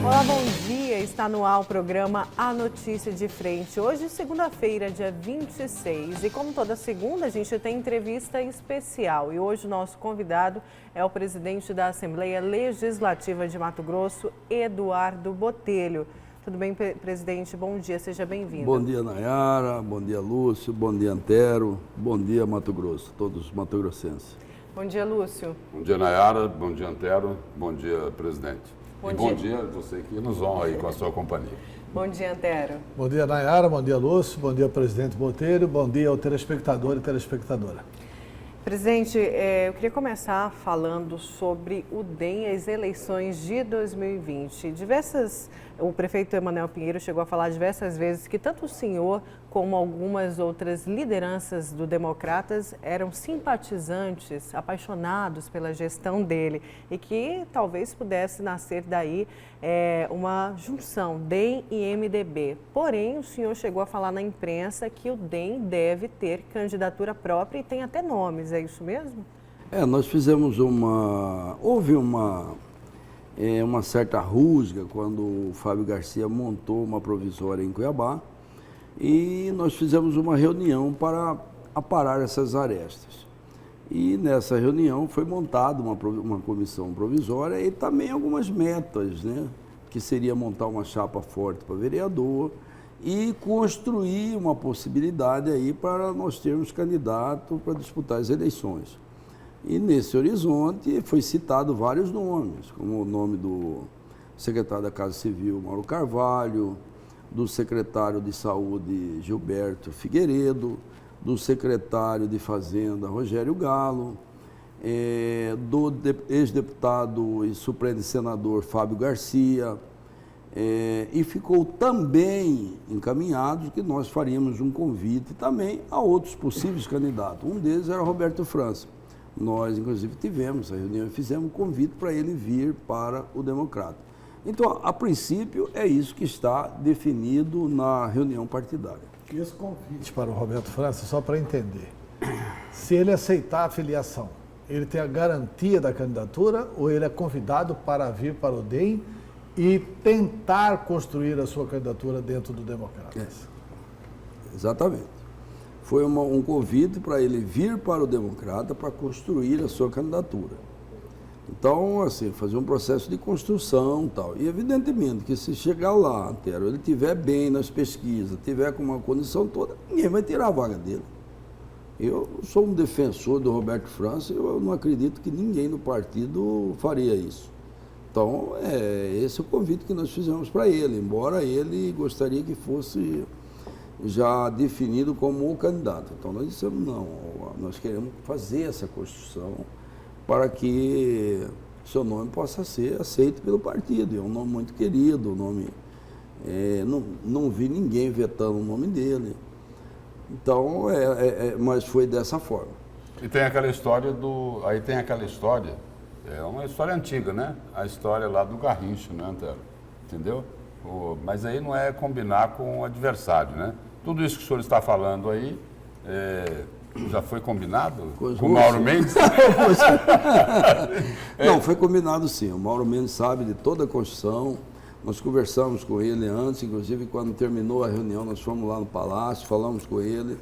Olá, bom dia. Está no ar o programa A Notícia de Frente. Hoje, segunda-feira, dia 26. E como toda segunda, a gente tem entrevista especial. E hoje o nosso convidado é o presidente da Assembleia Legislativa de Mato Grosso, Eduardo Botelho. Tudo bem, presidente? Bom dia, seja bem-vindo. Bom dia, Nayara. Bom dia, Lúcio. Bom dia, Antero. Bom dia, Mato Grosso, todos os matogrossenses. Bom dia, Lúcio. Bom dia, Nayara. Bom dia, Antero. Bom dia, presidente. Bom dia você que nos honra aí com a sua companhia. Bom dia, Antero. Bom dia, Nayara. Bom dia, Lúcio. Bom dia, presidente Botelho. Bom dia ao telespectador e telespectadora. Presidente, eu queria começar falando sobre o DEM e as eleições de 2020. O prefeito Emanuel Pinheiro chegou a falar diversas vezes que tanto o senhor como algumas outras lideranças do Democratas eram simpatizantes, apaixonados pela gestão dele e que talvez pudesse nascer daí uma junção DEM e MDB. Porém, o senhor chegou a falar na imprensa que o DEM deve ter candidatura própria e tem até nomes, é isso mesmo? Nós fizemos houve uma certa rusga quando o Fábio Garcia montou uma provisória em Cuiabá e nós fizemos uma reunião para aparar essas arestas. E nessa reunião foi montada uma comissão provisória e também algumas metas, né? Que seria montar uma chapa forte para vereador e construir uma possibilidade aí para nós termos candidato para disputar as eleições. E nesse horizonte foi citado vários nomes, como o nome do secretário da Casa Civil, Mauro Carvalho, do secretário de Saúde, Gilberto Figueiredo, do secretário de Fazenda, Rogério Galo, do ex-deputado e suplente senador Fábio Garcia, e ficou também encaminhado que nós faríamos um convite também a outros possíveis candidatos. Um deles era Roberto França. Nós, inclusive, tivemos a reunião e fizemos um convite para ele vir para o Democrata. Então, a princípio, é isso que está definido na reunião partidária. Esse convite para o Roberto França, só para entender, se ele aceitar a filiação, ele tem a garantia da candidatura ou ele é convidado para vir para o DEM e tentar construir a sua candidatura dentro do Democratas? Exatamente. Foi um convite para ele vir para o Democrata para construir a sua candidatura. Então, assim, fazer um processo de construção e tal. E, evidentemente, que se chegar lá, Antero, ele estiver bem nas pesquisas, estiver com uma condição toda, ninguém vai tirar a vaga dele. Eu sou um defensor do Roberto França, eu não acredito que ninguém do partido faria isso. Então, esse é o convite que nós fizemos para ele, embora ele gostaria que fosse já definido como o candidato. Então, nós dissemos, não, nós queremos fazer essa construção para que seu nome possa ser aceito pelo partido. É um nome muito querido, não vi ninguém vetando o nome dele. Então, mas foi dessa forma. E tem aquela história é uma história antiga, né? A história lá do Garrincha, né, Antero? Entendeu? Mas aí não é combinar com o adversário, né? Tudo isso que o senhor está falando aí, já foi combinado com o Mauro Mendes? Não, foi combinado sim. O Mauro Mendes sabe de toda a construção. Nós conversamos com ele antes, inclusive quando terminou a reunião, nós fomos lá no Palácio, falamos com ele.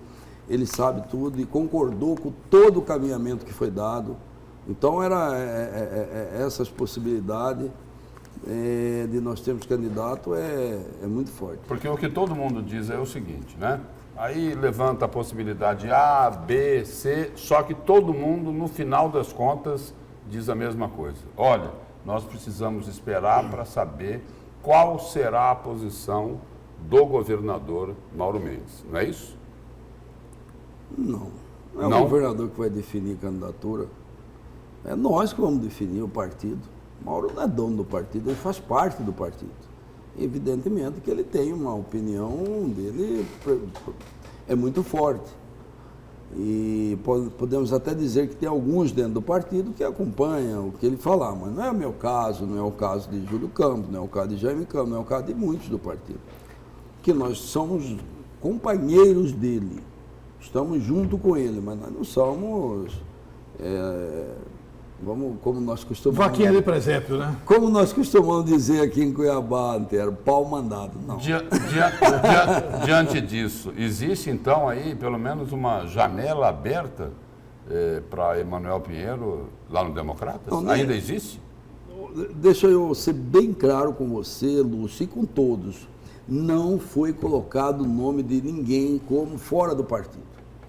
Ele sabe tudo e concordou com todo o caminhamento que foi dado. Então, essas possibilidades de nós termos candidato é muito forte. Porque o que todo mundo diz é o seguinte, né? Aí levanta a possibilidade A, B, C, só que todo mundo, no final das contas, diz a mesma coisa. Olha, nós precisamos esperar para saber qual será a posição do governador Mauro Mendes, não é isso? Não é o governador que vai definir a candidatura. É nós que vamos definir o partido. Mauro não é dono do partido, ele faz parte do partido. Evidentemente que ele tem uma opinião dele, é muito forte. E podemos até dizer que tem alguns dentro do partido que acompanham o que ele falar, mas não é o meu caso, não é o caso de Júlio Campos, não é o caso de Jaime Campos, não é o caso de muitos do partido. Que nós somos companheiros dele, estamos junto com ele, mas nós não somos como nós costumamos... Vaquinha de presépio, né? Como nós costumamos dizer aqui em Cuiabá, Antero, pau mandado. Não. Diante disso, existe então aí pelo menos uma janela aberta para Emanuel Pinheiro lá no Democratas? Não, ainda existe? Deixa eu ser bem claro com você, Lúcio, e com todos. Não foi colocado o nome de ninguém como fora do partido.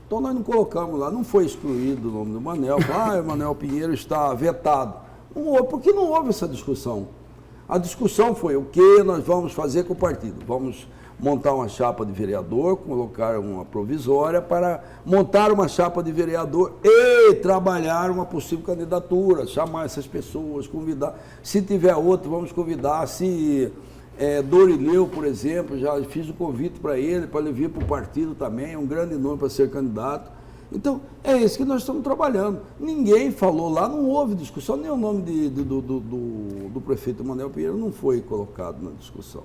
Então nós não colocamos lá, não foi excluído o nome do Manel. Emanuel Pinheiro está vetado. Não houve, porque não houve essa discussão. A discussão foi o que nós vamos fazer com o partido. Vamos montar uma chapa de vereador, colocar uma provisória para montar uma chapa de vereador e trabalhar uma possível candidatura, chamar essas pessoas, convidar. Se tiver outro, vamos convidar. Se Dorileu, por exemplo, já fiz o convite para ele vir para o partido também, é um grande nome para ser candidato. Então, é isso que nós estamos trabalhando. Ninguém falou lá, não houve discussão, nem o nome do prefeito Emanuel Pinheiro não foi colocado na discussão.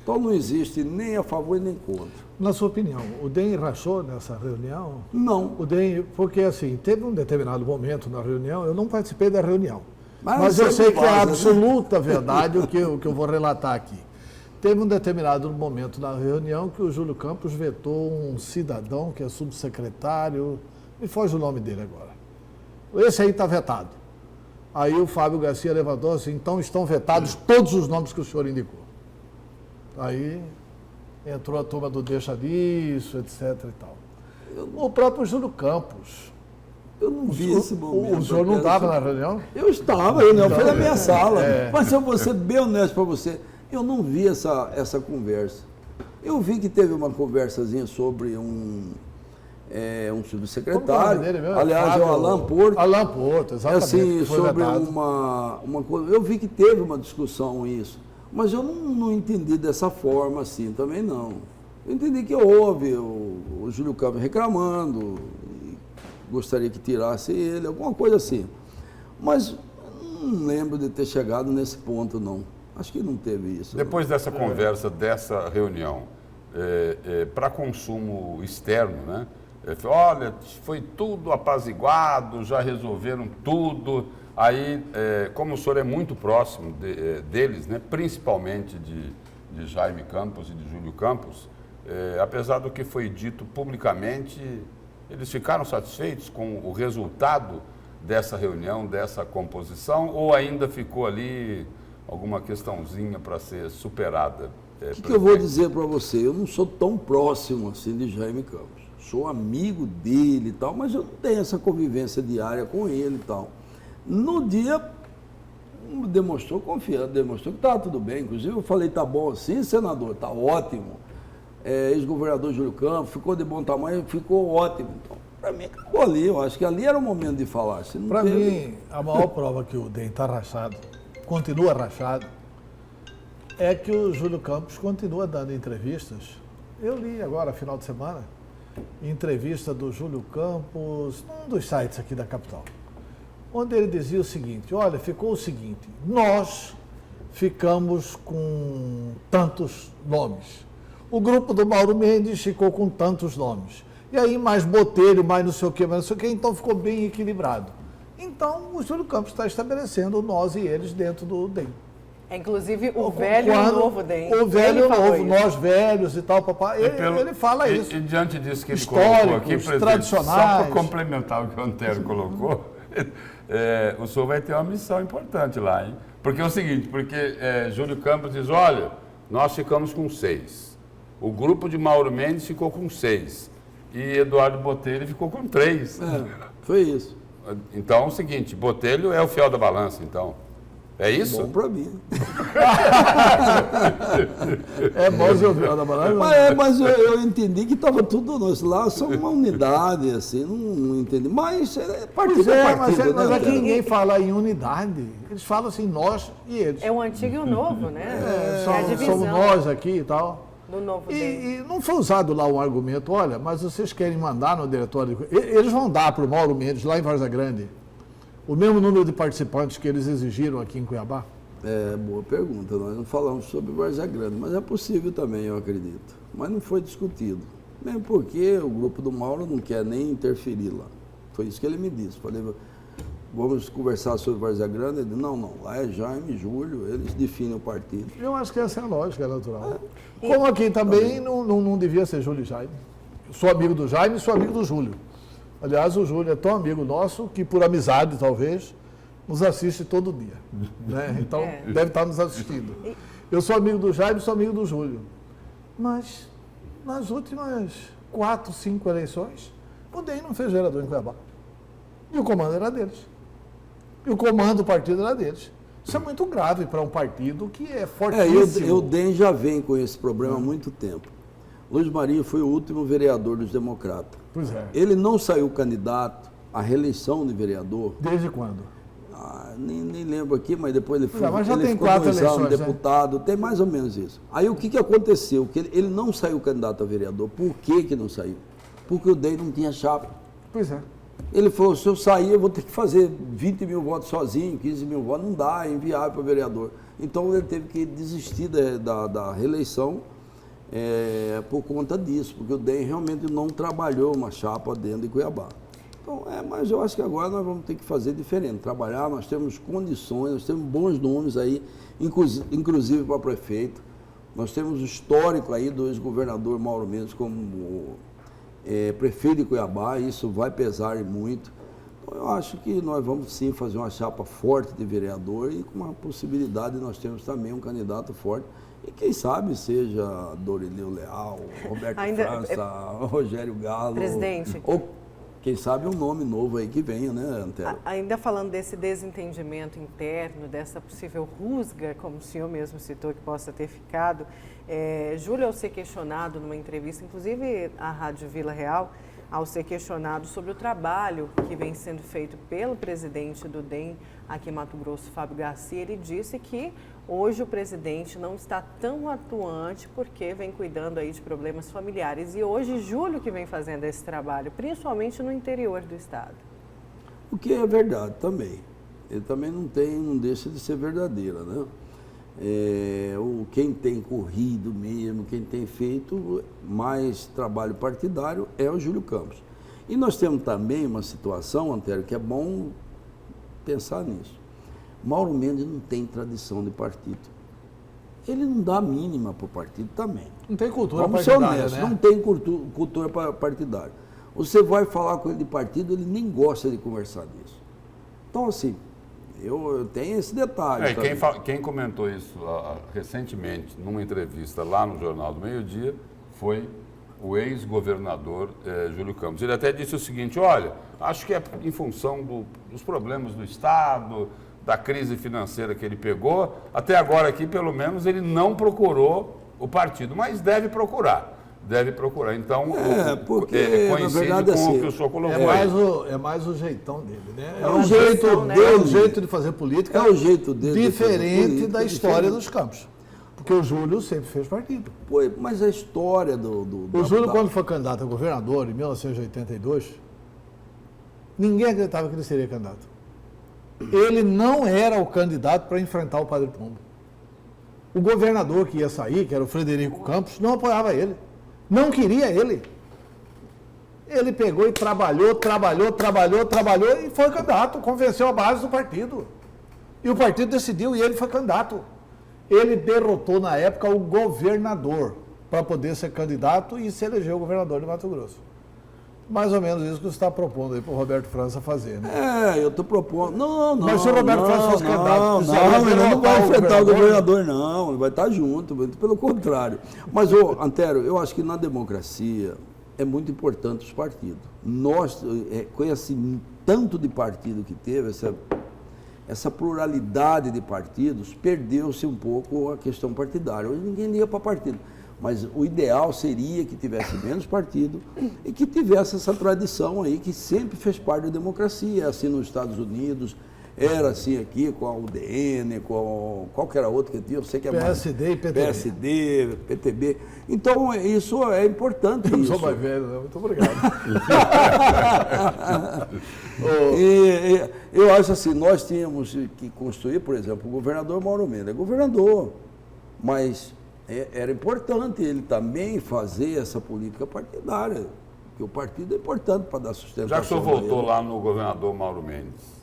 Então, não existe nem a favor e nem contra. Na sua opinião, o DEM rachou nessa reunião? Não. O DEM, porque assim, teve um determinado momento na reunião, eu não participei da reunião, mas eu sempre sei que é vaza, né? absoluta verdade o que eu vou relatar aqui. Teve um determinado momento na reunião que o Júlio Campos vetou um cidadão que é subsecretário, me foge o nome dele agora. Esse aí está vetado. Aí o Fábio Garcia levantou assim, então estão vetados todos os nomes que o senhor indicou. Aí entrou a turma do deixa disso, etc. e tal. O próprio Júlio Campos. Eu não vi esse momento. O senhor não estava na reunião? Eu estava, eu fui na minha sala. Mas se eu vou ser bem honesto para você, eu não vi essa conversa. Eu vi que teve uma conversazinha sobre um subsecretário. Aliás, é o Alan Porto. Alan Porto, exatamente. Assim, sobre uma coisa. Eu vi que teve uma discussão isso. Mas eu não entendi dessa forma assim, também não. Eu entendi que houve o Júlio Campos reclamando, gostaria que tirasse ele, alguma coisa assim. Mas não lembro de ter chegado nesse ponto, não. Acho que não teve isso. Depois dessa conversa, dessa reunião, para consumo externo, né? Olha, foi tudo apaziguado, já resolveram tudo. Aí, como o senhor é muito próximo deles, né? Principalmente de Jaime Campos e de Júlio Campos, apesar do que foi dito publicamente, eles ficaram satisfeitos com o resultado dessa reunião, dessa composição, ou ainda ficou ali alguma questãozinha para ser superada? O que eu vou dizer para você? Eu não sou tão próximo assim de Jaime Campos. Sou amigo dele e tal, mas eu não tenho essa convivência diária com ele e tal. No dia, demonstrou confiança, demonstrou que estava tudo bem. Inclusive, eu falei, tá bom assim, senador, tá ótimo. Ex-governador Júlio Campos, ficou de bom tamanho, ficou ótimo. Então, para mim, acabou ali. Eu acho que ali era o momento de falar. Para mim, a maior prova que o DEM está rachado, continua rachado, é que o Júlio Campos continua dando entrevistas. Eu li agora, final de semana, entrevista do Júlio Campos, num dos sites aqui da capital, onde ele dizia o seguinte: olha, ficou o seguinte, nós ficamos com tantos nomes. O grupo do Mauro Mendes ficou com tantos nomes. E aí mais Botelho, mais não sei o quê, então ficou bem equilibrado. Então o Júlio Campos está estabelecendo nós e eles dentro do DEM. Inclusive o velho e o novo DEM. O velho e o novo, nós velhos e tal, papai, ele fala isso. E diante disso que ele históricos, colocou aqui, presidente, tradicionais. só para complementar o que o Antero colocou, o senhor vai ter uma missão importante lá, hein? Porque é o seguinte, Júlio Campos diz, olha, nós ficamos com 6. O grupo de Mauro Mendes ficou com 6. E Eduardo Botelho ficou com 3. Foi isso. Então é o seguinte, Botelho é o fiel da balança, então. É isso? Bom para mim. É bom o fiel da balança? Mas eu entendi que estava tudo nós lá, só uma unidade, assim, não entendi. Mas partido é partido, mas aqui ninguém fala em unidade. Eles falam assim, nós e eles. É o antigo e o novo, né? Somos nós aqui e tal. No novo e não foi usado lá um argumento, olha, mas vocês querem mandar no diretório, eles vão dar para o Mauro Mendes, lá em Várzea Grande, o mesmo número de participantes que eles exigiram aqui em Cuiabá? Boa pergunta, nós não falamos sobre Várzea Grande, mas é possível também, eu acredito. Mas não foi discutido, mesmo porque o grupo do Mauro não quer nem interferir lá. Foi isso que ele me disse. Falei, vamos conversar sobre Várzea Grande. Ele disse, não, lá é Jaime, Júlio, eles definem o partido. Eu acho que essa é a lógica, é natural. Como aqui também não devia ser Júlio e Jaime. Sou amigo do Jaime e sou amigo do Júlio. Aliás, o Júlio é tão amigo nosso que, por amizade, talvez, nos assiste todo dia. Né? Então, deve estar nos assistindo. Eu sou amigo do Jaime e sou amigo do Júlio. Mas, nas últimas 4, 5 eleições, o DEM não fez vereador em Cuiabá. E o comando era deles. E o comando do partido era deles. Isso é muito grave para um partido que é fortíssimo. E o DEM já vem com esse problema há muito tempo. Luiz Maria foi o último vereador dos democratas. Pois é. Ele não saiu candidato à reeleição de vereador. Desde quando? Nem lembro aqui, mas depois ele foi. Mas já ele tem ficou 4 2 anos eleições, deputado, tem mais ou menos isso. Aí o que aconteceu? Que ele não saiu candidato a vereador. Por que não saiu? Porque o DEM não tinha chapa. Pois é. Ele falou, se eu sair, eu vou ter que fazer 20 mil votos sozinho, 15 mil votos, não dá, é inviável para vereador. Então ele teve que desistir da reeleição por conta disso, porque o DEM realmente não trabalhou uma chapa dentro de Cuiabá. Então, mas eu acho que agora nós vamos ter que fazer diferente, trabalhar, nós temos condições, nós temos bons nomes aí, inclusive para prefeito. Nós temos o histórico aí do ex-governador Mauro Mendes como prefeito de Cuiabá, isso vai pesar muito. Então, eu acho que nós vamos sim fazer uma chapa forte de vereador e com uma possibilidade nós temos também um candidato forte. E quem sabe seja Dorileu Leal, Roberto França, Rogério Galo. Presidente. Ou quem sabe um nome novo aí que venha, né, Antero? Ainda falando desse desentendimento interno, dessa possível rusga, como o senhor mesmo citou, que possa ter ficado, Júlio, ao ser questionado numa entrevista, inclusive à Rádio Vila Real, ao ser questionado sobre o trabalho que vem sendo feito pelo presidente do DEM aqui em Mato Grosso, Fábio Garcia, ele disse que hoje o presidente não está tão atuante porque vem cuidando aí de problemas familiares. E hoje Júlio que vem fazendo esse trabalho, principalmente no interior do estado. O que é verdade também. Ele também não deixa de ser verdadeira, né? Quem tem corrido mesmo, quem tem feito mais trabalho partidário é o Júlio Campos. E nós temos também uma situação, Antero, que é bom pensar nisso. Mauro Mendes não tem tradição de partido. Ele não dá a mínima para o partido também. Não tem cultura Vamos ser partidária, honestos, né? não tem cultura partidária. Você vai falar com ele de partido, ele nem gosta de conversar disso. Então, assim, eu tenho esse detalhe. Quem comentou isso recentemente, numa entrevista lá no Jornal do Meio-Dia, foi o ex-governador Júlio Campos. Ele até disse o seguinte, olha, acho que é em função dos problemas do Estado, da crise financeira que ele pegou, até agora aqui, pelo menos, ele não procurou o partido, mas deve procurar. Então, porque, coincide na verdade, com assim, o que o senhor colocou. É mais o jeitão dele, né? É um jeito de fazer política. É o jeito dele diferente da história dos Campos. Porque o Júlio sempre fez partido. Pô, mas a história O Júlio, quando foi candidato a governador, em 1982, ninguém acreditava que ele seria candidato. Ele não era o candidato para enfrentar o Padre Pombo. O governador que ia sair, que era o Frederico Campos, não apoiava ele. Não queria ele. Ele pegou e trabalhou e foi candidato, convenceu a base do partido. E o partido decidiu e ele foi candidato. Ele derrotou na época o governador para poder ser candidato e se elegeu governador de Mato Grosso. Mais ou menos isso que você está propondo aí para o Roberto França fazer, né? Eu estou propondo. Não. Mas se o Roberto França fosse candidato, ele não vai enfrentar o governador, não. Ele vai estar junto, pelo contrário. Mas, Antero, eu acho que na democracia é muito importante os partidos. Nós, com esse tanto de partido que teve, essa pluralidade de partidos, perdeu-se um pouco a questão partidária. Hoje ninguém liga para partido. Mas o ideal seria que tivesse menos partido e que tivesse essa tradição aí que sempre fez parte da democracia. É assim nos Estados Unidos, era assim aqui com a UDN, com qualquer outro que tinha, eu sei que é PSD mais, e PTB. PSD, PTB. Então, isso é importante. Eu sou mais velho, né? Muito obrigado. Eu acho assim, nós tínhamos que construir, por exemplo, o governador Mauro Mendes. É governador, mas era importante ele também fazer essa política partidária, porque o partido é importante para dar sustentação. Já que o senhor voltou lá no governador Mauro Mendes,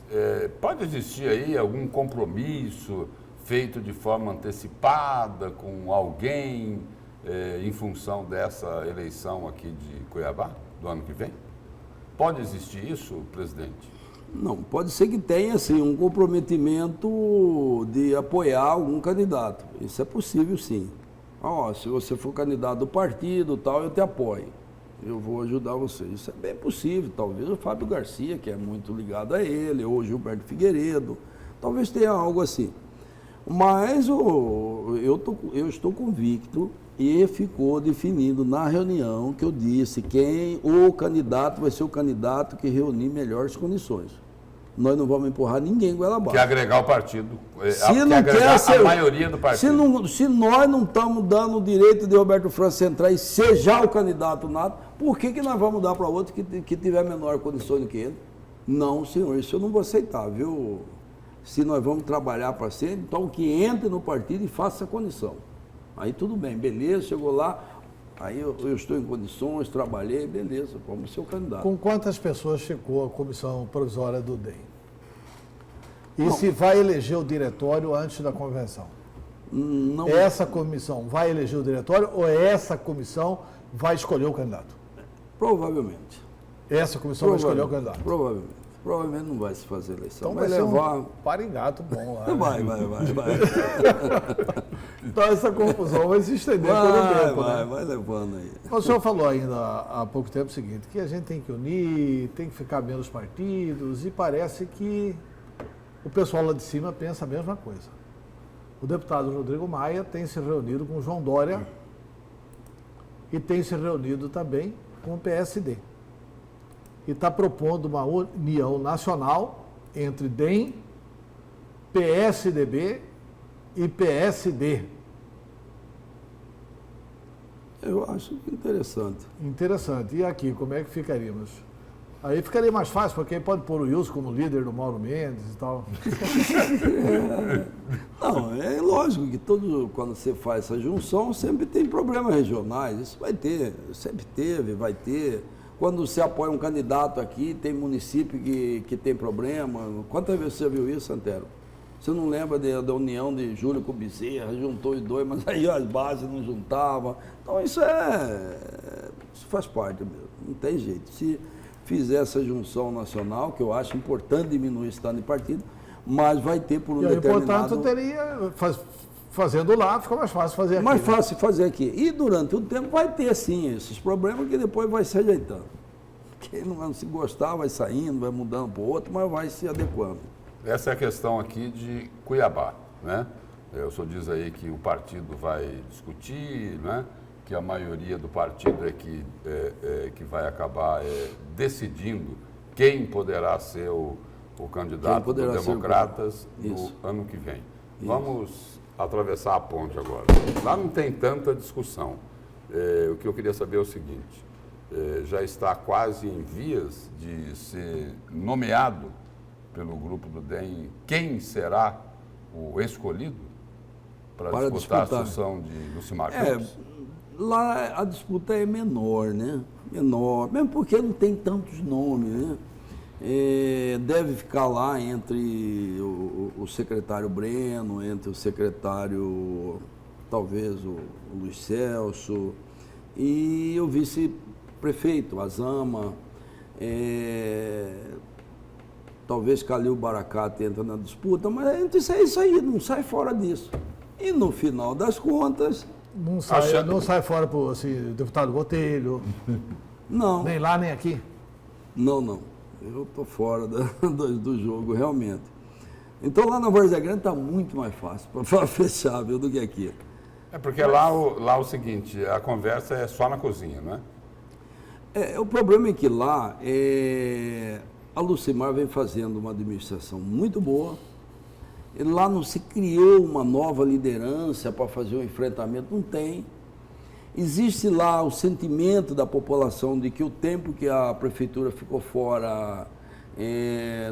pode existir aí algum compromisso feito de forma antecipada com alguém em função dessa eleição aqui de Cuiabá, do ano que vem? Pode existir isso, presidente? Não, pode ser que tenha assim, um comprometimento de apoiar algum candidato. Isso é possível, sim. Se você for candidato do partido, tal, eu te apoio. Eu vou ajudar você. Isso é bem possível. Talvez o Fábio Garcia, que é muito ligado a ele, ou o Gilberto Figueiredo. Talvez tenha algo assim. Mas eu estou convicto e ficou definido na reunião que eu disse quem o candidato vai ser o candidato que reunir melhores condições. Nós não vamos empurrar ninguém goela abaixo. Que agregar o partido, se não agregar quer a maioria do partido. Se nós não estamos dando o direito de Roberto França entrar e ser já o candidato nato, por que nós vamos dar para outro que tiver menor condições do que ele? Não, senhor, isso eu não vou aceitar, viu? Se nós vamos trabalhar para ser, então que entre no partido e faça a condição. Aí tudo bem, beleza, chegou lá, aí eu estou em condições, trabalhei, beleza, vamos ser o candidato. Com quantas pessoas ficou a comissão provisória do DEM? E se vai eleger o diretório antes da convenção? Não. Essa comissão vai eleger o diretório ou essa comissão vai escolher o candidato? Provavelmente. Essa comissão vai escolher o candidato? Provavelmente. Provavelmente não vai se fazer eleição. Então vai levar um parigato bom lá. Vai. Então essa confusão vai se estender pelo tempo, né? Vai levando aí. O senhor falou ainda há pouco tempo o seguinte, que a gente tem que unir, tem que ficar menos partidos, e parece que o pessoal lá de cima pensa a mesma coisa. O deputado Rodrigo Maia tem se reunido com o João Dória e tem se reunido também com o PSD. E está propondo uma união nacional entre DEM, PSDB e PSD. Eu acho interessante. Interessante. E aqui, como é que ficaríamos? Aí ficaria mais fácil, porque aí pode pôr o Wilson como líder do Mauro Mendes e tal. Não, é lógico que quando você faz essa junção, sempre tem problemas regionais. Isso vai ter, sempre teve, vai ter. Quando você apoia um candidato aqui, tem município que tem problema. Quantas vezes você viu isso, Santero? Você não lembra da união de Júlio com Bezerra, juntou os dois, mas aí as bases não juntavam. Então isso faz parte mesmo, não tem jeito. Se fizer essa junção nacional, que eu acho importante diminuir esse tanto de partido, mas vai ter por um determinado... portanto, teria... Fazendo lá, fica mais fácil fazer aqui. Mais fácil fazer aqui. E durante o tempo vai ter, sim, esses problemas que depois vai se ajeitando. Quem não se gostar vai saindo, vai mudando para o outro, mas vai se adequando. Essa é a questão aqui de Cuiabá, né? O senhor diz aí que o partido vai discutir, né? Que a maioria do partido que vai acabar decidindo quem poderá ser o candidato dos democratas no ano que vem. Isso. Vamos atravessar a ponte agora. Lá não tem tanta discussão. O que eu queria saber é o seguinte, já está quase em vias de ser nomeado pelo grupo do DEM quem será o escolhido para disputar a sucessão de Lucimar Campos? Lá a disputa é menor, né? Menor, mesmo porque não tem tantos nomes, né? Deve ficar lá entre o secretário Breno, entre o secretário, talvez, o Luiz Celso, e o vice-prefeito, Azama, talvez Calil Baracat entra na disputa, mas entre isso aí, não sai fora disso. E no final das contas... Não sai fora por assim, deputado Botelho, não. Nem lá, nem aqui? Não. Eu estou fora do jogo, realmente. Então lá na Várzea Grande está muito mais fácil para fechar, viu, do que aqui. Porque lá o seguinte, a conversa é só na cozinha, não é? O problema é que lá a Lucimar vem fazendo uma administração muito boa. Lá não se criou uma nova liderança para fazer um enfrentamento, não tem. Existe lá o sentimento da população de que o tempo que a prefeitura ficou fora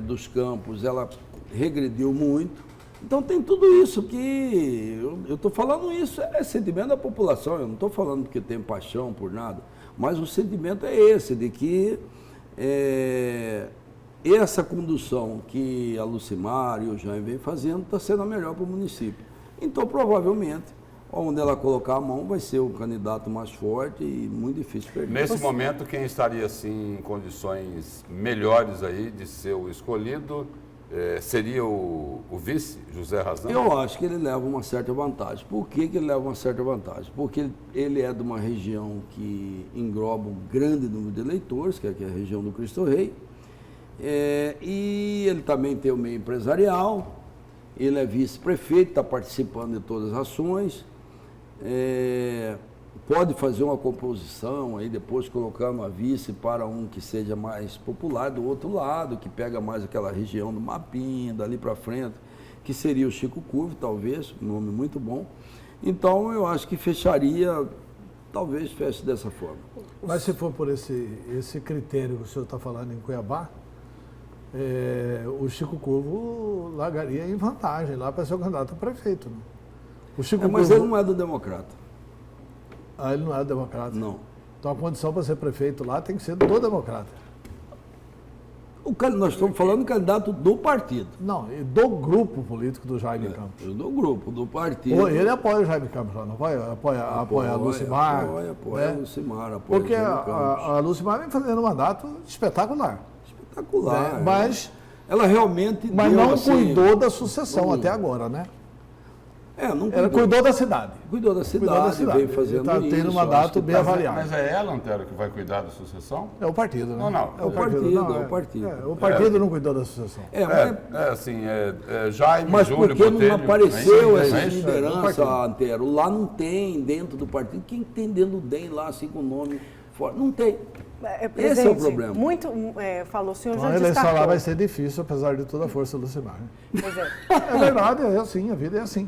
dos campos, ela regrediu muito. Então tem tudo isso que, eu estou falando isso, é sentimento da população, eu não estou falando porque tem paixão por nada, mas o sentimento é esse, de que essa condução que a Lucimar e o Jaime vem fazendo está sendo a melhor para o município. Então, provavelmente, onde ela colocar a mão vai ser o candidato mais forte e muito difícil perder. Nesse momento, quem estaria assim, em condições melhores aí de ser o escolhido seria o vice, José Razão? Eu acho que ele leva uma certa vantagem. Por que ele leva uma certa vantagem? Porque ele é de uma região que engloba um grande número de eleitores, que é a região do Cristo Rei, e ele também tem o meio empresarial, ele é vice-prefeito, está participando de todas as ações, pode fazer uma composição aí depois colocando a vice para um que seja mais popular do outro lado, que pega mais aquela região do Mapim, dali para frente, que seria o Chico Curvo, talvez, um nome muito bom. Então eu acho que fecharia, talvez feche dessa forma. Mas se for por esse critério que o senhor está falando em Cuiabá, o Chico Curvo largaria em vantagem lá para ser o candidato a prefeito. Né? O Chico Mas Curvo... ele não é do Democrata. Ah, ele não é democrata? Não. Então a condição para ser prefeito lá tem que ser do democrata. Nós estamos falando do candidato do partido. Não, e do grupo político do Jaime Campos. Do grupo, do partido. Ele apoia o Jaime Campos lá, não apoia a Lucimar. Apoia a Lucimar, apoia porque o Jaime Campos. a Lucimar vem fazendo um mandato espetacular. Espetacular. Mas ela realmente não assim, cuidou da sucessão até agora, né? Não Ela cuidou da cidade. Cuidou da cidade, veio fazendo está tendo um isso, mandato bem avaliado. Mas é ela, Antero, que vai cuidar da sucessão? É o partido, né? Não. É o partido. O partido não cuidou da sucessão. Jaime, mas Júlio, porque Botelho, não apareceu é essa isso? liderança, Antero? Lá não tem dentro do partido. Quem tem dentro do DEM lá, assim, com o nome fora? Não tem. Esse é o problema. Muito, falou, o senhor Então, já a eleição descartou. lá vai ser difícil, apesar de toda a força do Lucimar. Pois é. É verdade, é assim, a vida é assim.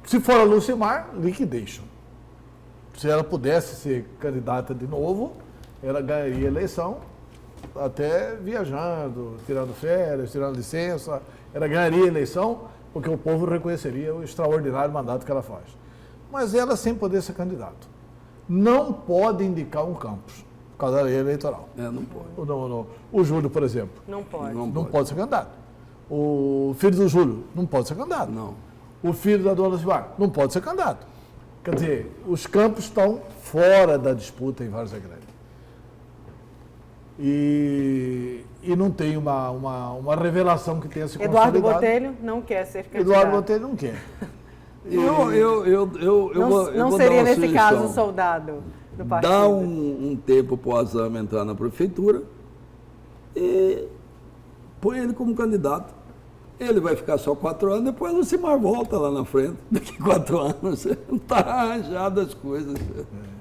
Se for a Lucimar, liquidation. Se ela pudesse ser candidata de novo, ela ganharia a eleição, até viajando, tirando férias, tirando licença. Ela ganharia a eleição porque o povo reconheceria o extraordinário mandato que ela faz. Mas ela, sem poder ser candidato, não pode indicar um Campos, por causa da lei eleitoral. Não pode. O Júlio, por exemplo, Não pode. não pode ser candidato. O filho do Júlio não pode ser candidato. Não. O filho da dona Lucimar não pode ser candidato. Quer dizer, os campos estão fora da disputa em Várzea Grande. E não tem uma revelação que tenha se consolidado. Eduardo Botelho não quer ser candidato. Eduardo Botelho não quer. Não seria, nesse caso, soldado do partido. Dá um tempo para o Azam entrar na prefeitura e põe ele como candidato. Ele vai ficar só 4 anos, depois a Lucimar volta lá na frente. Daqui 4 anos, está arranjado as coisas.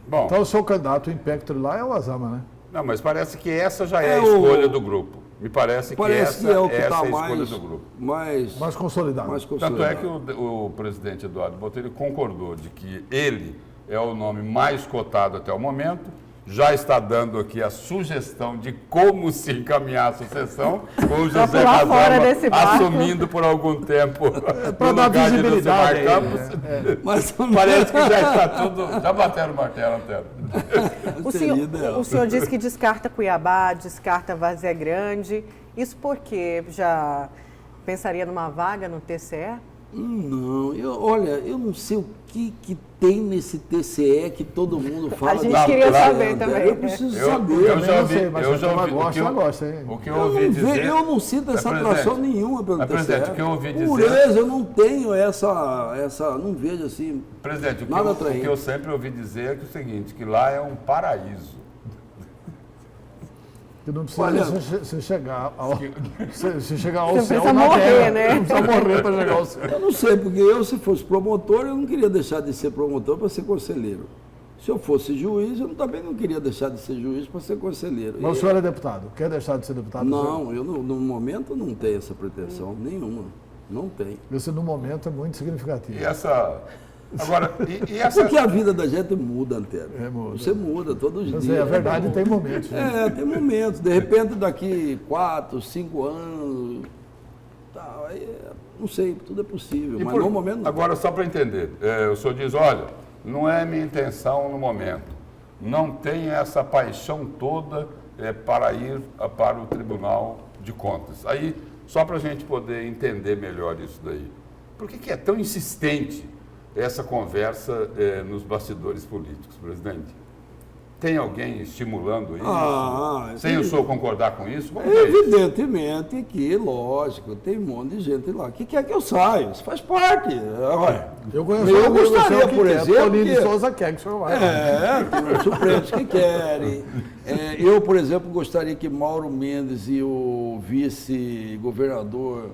Bom, Então o seu candidato, o Impector lá é o Azama, né? não, mas parece que essa já é a escolha do grupo. Me parece que essa que é o que essa está é a escolha mais, do grupo. Mais consolidado. Tanto é que o presidente Eduardo Botelho concordou de que ele é o nome mais cotado até o momento, já está dando aqui a sugestão de como se encaminhar a sucessão, com o José pular fora desse Razama barco. assumindo por algum tempo o Para dar lugar de visibilidade Lucimar aí, Campos. Mas Parece que já está tudo... Já bateram o martelo, Antero. O senhor disse que descarta Cuiabá, descarta Várzea Grande. Isso porque já pensaria numa vaga no TCE? Não, eu não sei o que tem nesse TCE que todo mundo fala. A gente queria saber também. Eu preciso saber. Eu já não ouvi, sei, mas eu já ela ouvi, gosta, ela gosta, hein? o que eu ouvi dizer... Eu não sinto essa atração nenhuma pelo TCE. Presidente, o que eu ouvi dizer... Pureza, eu não tenho essa não vejo assim. Presidente, nada o que eu sempre ouvi dizer é que o seguinte, que lá é um paraíso. Que não precisa Olha, você chegar ao Você céu precisa na morrer, terra. né? Não precisa morrer para chegar ao céu. Eu não sei, porque eu, se fosse promotor, eu não queria deixar de ser promotor para ser conselheiro. Se eu fosse juiz, eu também não queria deixar de ser juiz para ser conselheiro. Mas o senhor é deputado. Quer deixar de ser deputado? Não, eu no momento não tenho essa pretensão nenhuma. Não tenho. Esse no momento é muito significativo. E essa... Agora, e essa... Porque a vida da gente muda, Antero. Muda. Você muda todos os Mas dias. a verdade tem momentos. Né? Tem momentos. De repente, daqui 4, 5 anos, não sei, tudo é possível, mas no momento não. Agora, só para entender, o senhor diz, olha, não é minha intenção no momento. Não tem essa paixão toda para ir para o Tribunal de Contas. Aí, só para a gente poder entender melhor isso daí, por que é tão insistente essa conversa nos bastidores políticos, presidente? Tem alguém estimulando isso? Sem o senhor concordar com isso? Evidentemente que, lógico, tem um monte de gente lá que quer que eu saia. Isso faz parte. Eu conheço eu gostaria, por exemplo. Paulinho de Souza quer que o senhor vá. Tem os Supremos que querem. Eu, por exemplo, gostaria que Mauro Mendes e o vice-governador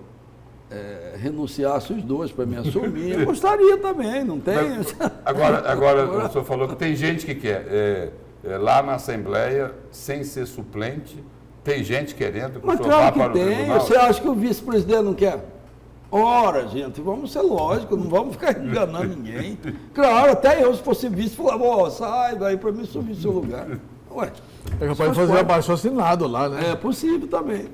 renunciassem os dois para me assumir. Eu gostaria também, não tem? Agora o senhor falou que tem gente que quer. Lá na Assembleia, sem ser suplente, tem gente querendo que o senhor vá para o tribunal? Você acha que o vice-presidente não quer? Ora, gente, vamos ser lógicos, não vamos ficar enganando ninguém. Claro, até eu, se fosse vice, falava, sai, vai para mim subir seu lugar. Ué, pode fazer abaixo-assinado lá, né? É possível também.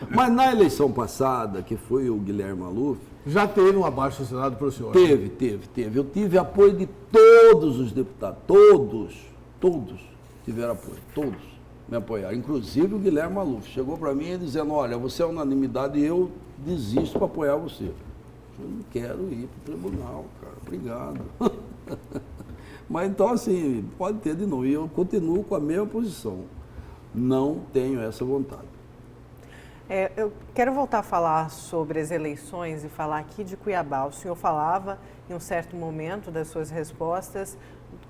Mas na eleição passada, que foi o Guilherme Maluf, já teve um abaixo-assinado para o senhor? Teve. Eu tive apoio de todos os deputados, todos tiveram apoio, todos me apoiaram, inclusive o Guilherme Maluf. Chegou para mim dizendo, olha, você é unanimidade e eu desisto para apoiar você. Eu não quero ir para o tribunal, cara, obrigado. Mas então, assim, pode ter de novo, e eu continuo com a mesma posição. Não tenho essa vontade. Eu quero voltar a falar sobre as eleições e falar aqui de Cuiabá. O senhor falava, em um certo momento das suas respostas,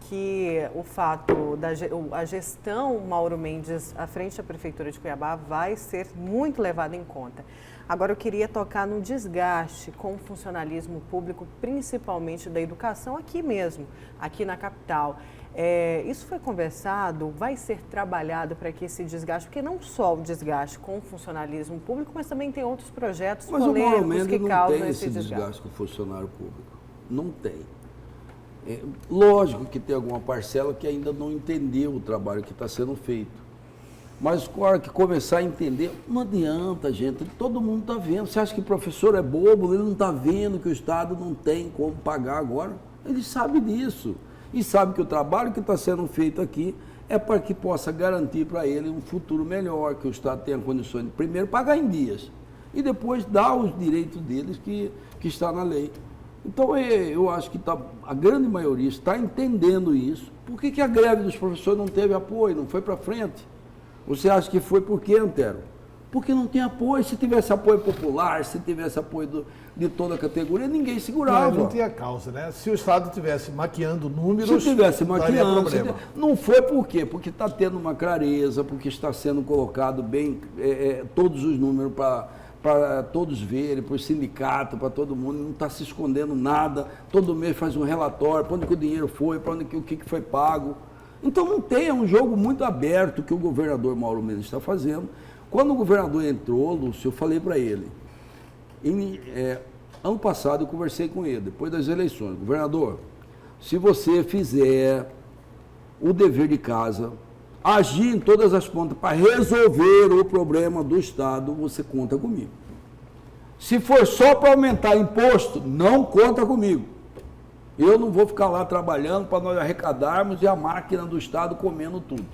que o fato da gestão Mauro Mendes à frente da Prefeitura de Cuiabá vai ser muito levada em conta. Agora, eu queria tocar no desgaste com o funcionalismo público, principalmente da educação, aqui mesmo, aqui na capital. Isso foi conversado, vai ser trabalhado para que esse desgaste, porque não só o desgaste com o funcionalismo público, mas também tem outros projetos polêmicos que causam esse desgaste com o funcionário público. Não tem. Lógico que tem alguma parcela que ainda não entendeu o trabalho que está sendo feito. Mas na hora que começar a entender, não adianta, gente, todo mundo está vendo. Você acha que o professor é bobo, ele não está vendo que o Estado não tem como pagar agora? Ele sabe disso. E sabe que o trabalho que está sendo feito aqui é para que possa garantir para ele um futuro melhor, que o Estado tenha condições de, primeiro, pagar em dias e depois dar os direitos deles que está na lei. Então, eu acho que a grande maioria está entendendo isso. Por que a greve dos professores não teve apoio, não foi para frente? Você acha que foi por quê, Antero? Porque não tem apoio. Se tivesse apoio popular, se tivesse apoio de toda a categoria, ninguém segurava. Não tinha causa, né? Se o Estado estivesse maquiando números, se tivesse maquiando, não foi por quê? Porque está tendo uma clareza, porque está sendo colocado bem todos os números para todos verem, para o sindicato, para todo mundo, não está se escondendo nada, todo mês faz um relatório, para onde que o dinheiro foi, para onde o que foi pago. Então não tem, é um jogo muito aberto que o governador Mauro Mendes está fazendo. Quando o governador entrou, Lúcio, eu falei para ele, ano passado eu conversei com ele, depois das eleições, governador, se você fizer o dever de casa, agir em todas as pontas para resolver o problema do Estado, você conta comigo. Se for só para aumentar imposto, não conta comigo. Eu não vou ficar lá trabalhando para nós arrecadarmos e a máquina do Estado comendo tudo.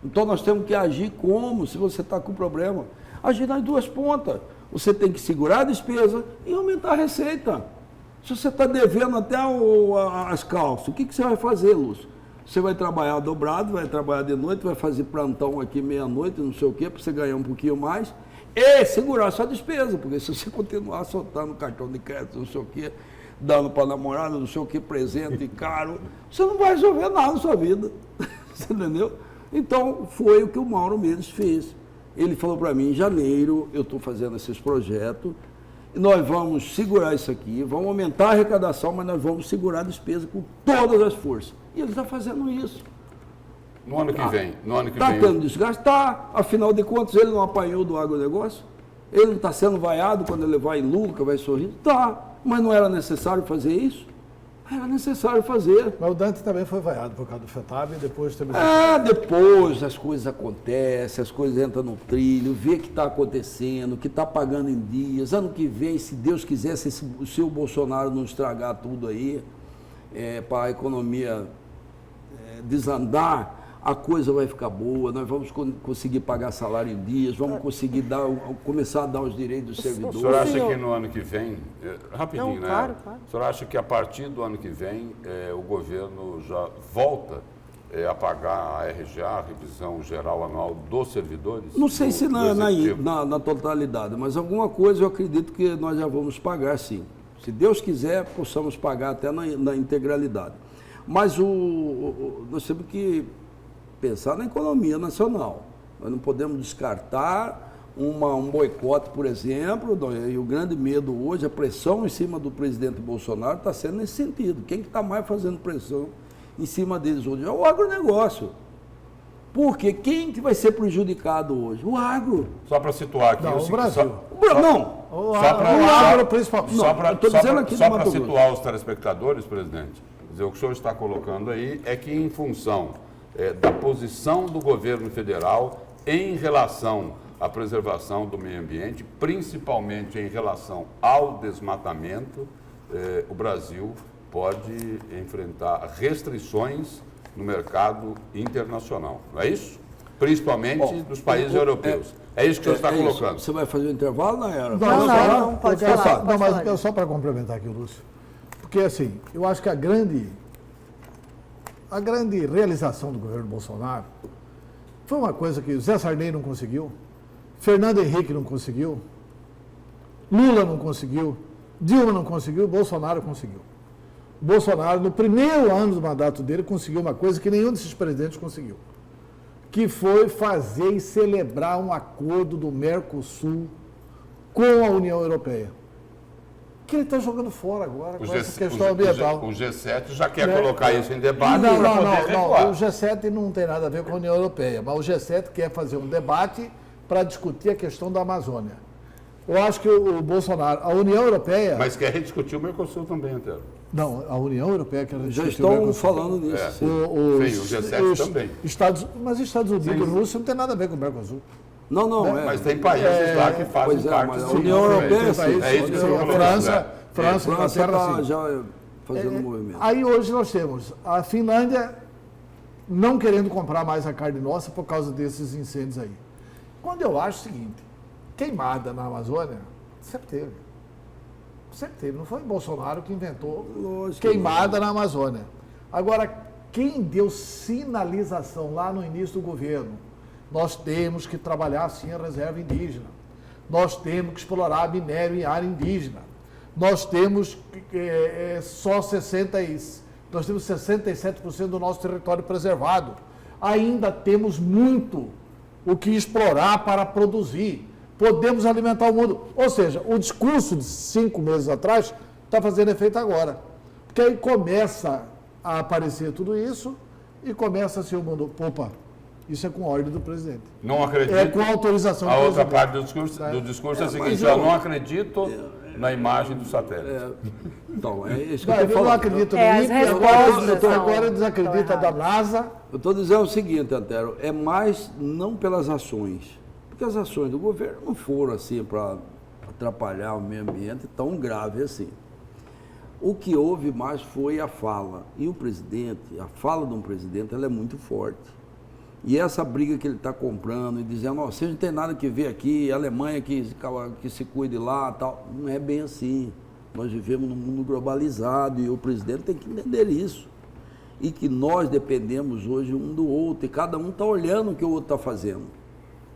Então nós temos que agir como, se você está com problema, agir nas duas pontas. Você tem que segurar a despesa e aumentar a receita. Se você está devendo até as calças, o que você vai fazer, Lúcio? Você vai trabalhar dobrado, vai trabalhar de noite, vai fazer plantão aqui meia-noite, não sei o quê, para você ganhar um pouquinho mais, e segurar a sua despesa, porque se você continuar soltando cartão de crédito, não sei o quê, dando para a namorada, não sei o que, presente caro, você não vai resolver nada na sua vida. Você entendeu? Então, foi o que o Mauro Mendes fez. Ele falou para mim, em janeiro, eu estou fazendo esses projetos, e nós vamos segurar isso aqui, vamos aumentar a arrecadação, mas nós vamos segurar a despesa com todas as forças. E ele está fazendo isso. No ano que vem. Está tendo desgaste? Está. Afinal de contas, ele não apanhou do agronegócio? Ele não está sendo vaiado quando ele vai em Luca, vai sorrindo? Está. Mas não era necessário fazer isso? Era necessário fazer. Mas o Dante também foi vaiado por causa do FETAB e depois também... Depois as coisas acontecem, as coisas entram no trilho, vê o que está acontecendo, que está pagando em dias. Ano que vem, se Deus quiser, se o Bolsonaro não estragar tudo aí, para a economia desandar, a coisa vai ficar boa, nós vamos conseguir pagar salário em dias, vamos conseguir começar a dar os direitos dos servidores. O senhor acha que no ano que vem, rapidinho, Não, né? claro. O senhor acha que a partir do ano que vem o governo já volta a pagar a RGA, a revisão geral anual dos servidores? Não sei se Executivo? na totalidade, mas alguma coisa eu acredito que nós já vamos pagar, sim. Se Deus quiser, possamos pagar até na integralidade. Mas nós temos que pensar na economia nacional. Nós não podemos descartar um boicote, por exemplo, e o grande medo hoje, a pressão em cima do presidente Bolsonaro está sendo nesse sentido. Quem está mais fazendo pressão em cima deles hoje é o agronegócio. Porque quem que vai ser prejudicado hoje? O agro. Só para situar aqui... Não, o Brasil. O agro, principalmente. Só para Grosso. situar os telespectadores, presidente, dizer, o que o senhor está colocando aí é que em função da posição do governo federal em relação à preservação do meio ambiente, principalmente em relação ao desmatamento, o Brasil pode enfrentar restrições no mercado internacional, não é isso? Principalmente dos países europeus. É isso que o senhor está colocando. Você vai fazer o intervalo, Nayara? Não, pode falar. Não, mas só para complementar aqui, Lúcio. Porque, assim, eu acho que a grande realização do governo Bolsonaro foi uma coisa que o Zé Sarney não conseguiu, Fernando Henrique não conseguiu, Lula não conseguiu, Dilma não conseguiu, Bolsonaro conseguiu. Bolsonaro, no primeiro ano do mandato dele, conseguiu uma coisa que nenhum desses presidentes conseguiu, que foi fazer e celebrar um acordo do Mercosul com a União Europeia. Que ele está jogando fora agora com essa questão ambiental. O G7 já quer colocar isso em debate para Não. poder recuar. O G7 não tem nada a ver com a União Europeia, mas o G7 quer fazer um debate para discutir a questão da Amazônia. Eu acho que o Bolsonaro, a União Europeia... Mas quer rediscutir o Mercosul também, Antero. Não, a União Europeia quer Já discutir o estão Mercosul. falando nisso. Sim, o G7 também. Mas Estados Unidos e Rússia não tem nada a ver com o Mercosul. Não. Mas tem países lá que fazem parte mas a do União Europeia, sim. É isso que o senhor colocou. França, Inglaterra, está sim. já fazendo movimento. Aí hoje nós temos a Finlândia não querendo comprar mais a carne nossa por causa desses incêndios aí. Quando eu acho o seguinte, queimada na Amazônia, sempre teve. Não foi o Bolsonaro que inventou queimada na Amazônia. Agora, quem deu sinalização lá no início do governo? Nós temos que trabalhar assim a reserva indígena. Nós temos que explorar minério em área indígena. Nós temos nós temos 67% do nosso território preservado. Ainda temos muito o que explorar para produzir. Podemos alimentar o mundo. Ou seja, o discurso de 5 meses atrás está fazendo efeito agora. Porque aí começa a aparecer tudo isso e começa a ser o mundo. Opa, isso é com ordem do presidente. Não acredito. É com autorização do A outra presidente. parte do discurso é a seguinte, eu não acredito na imagem do satélite. Então, é isso que Não, eu eu estou não falando. acredito no As INPE, respostas agora desacredita da NASA. Eu estou dizendo o seguinte, Antero, é mais não pelas ações, porque as ações do governo não foram assim para atrapalhar o meio ambiente tão grave assim. O que houve mais foi a fala. E o presidente, a fala de um presidente, ela é muito forte. E essa briga que ele está comprando e dizendo, vocês não tem nada que ver aqui, a Alemanha que se cuide lá, tal, não é bem assim. Nós vivemos num mundo globalizado e o presidente tem que entender isso. E que nós dependemos hoje um do outro e cada um está olhando o que o outro está fazendo.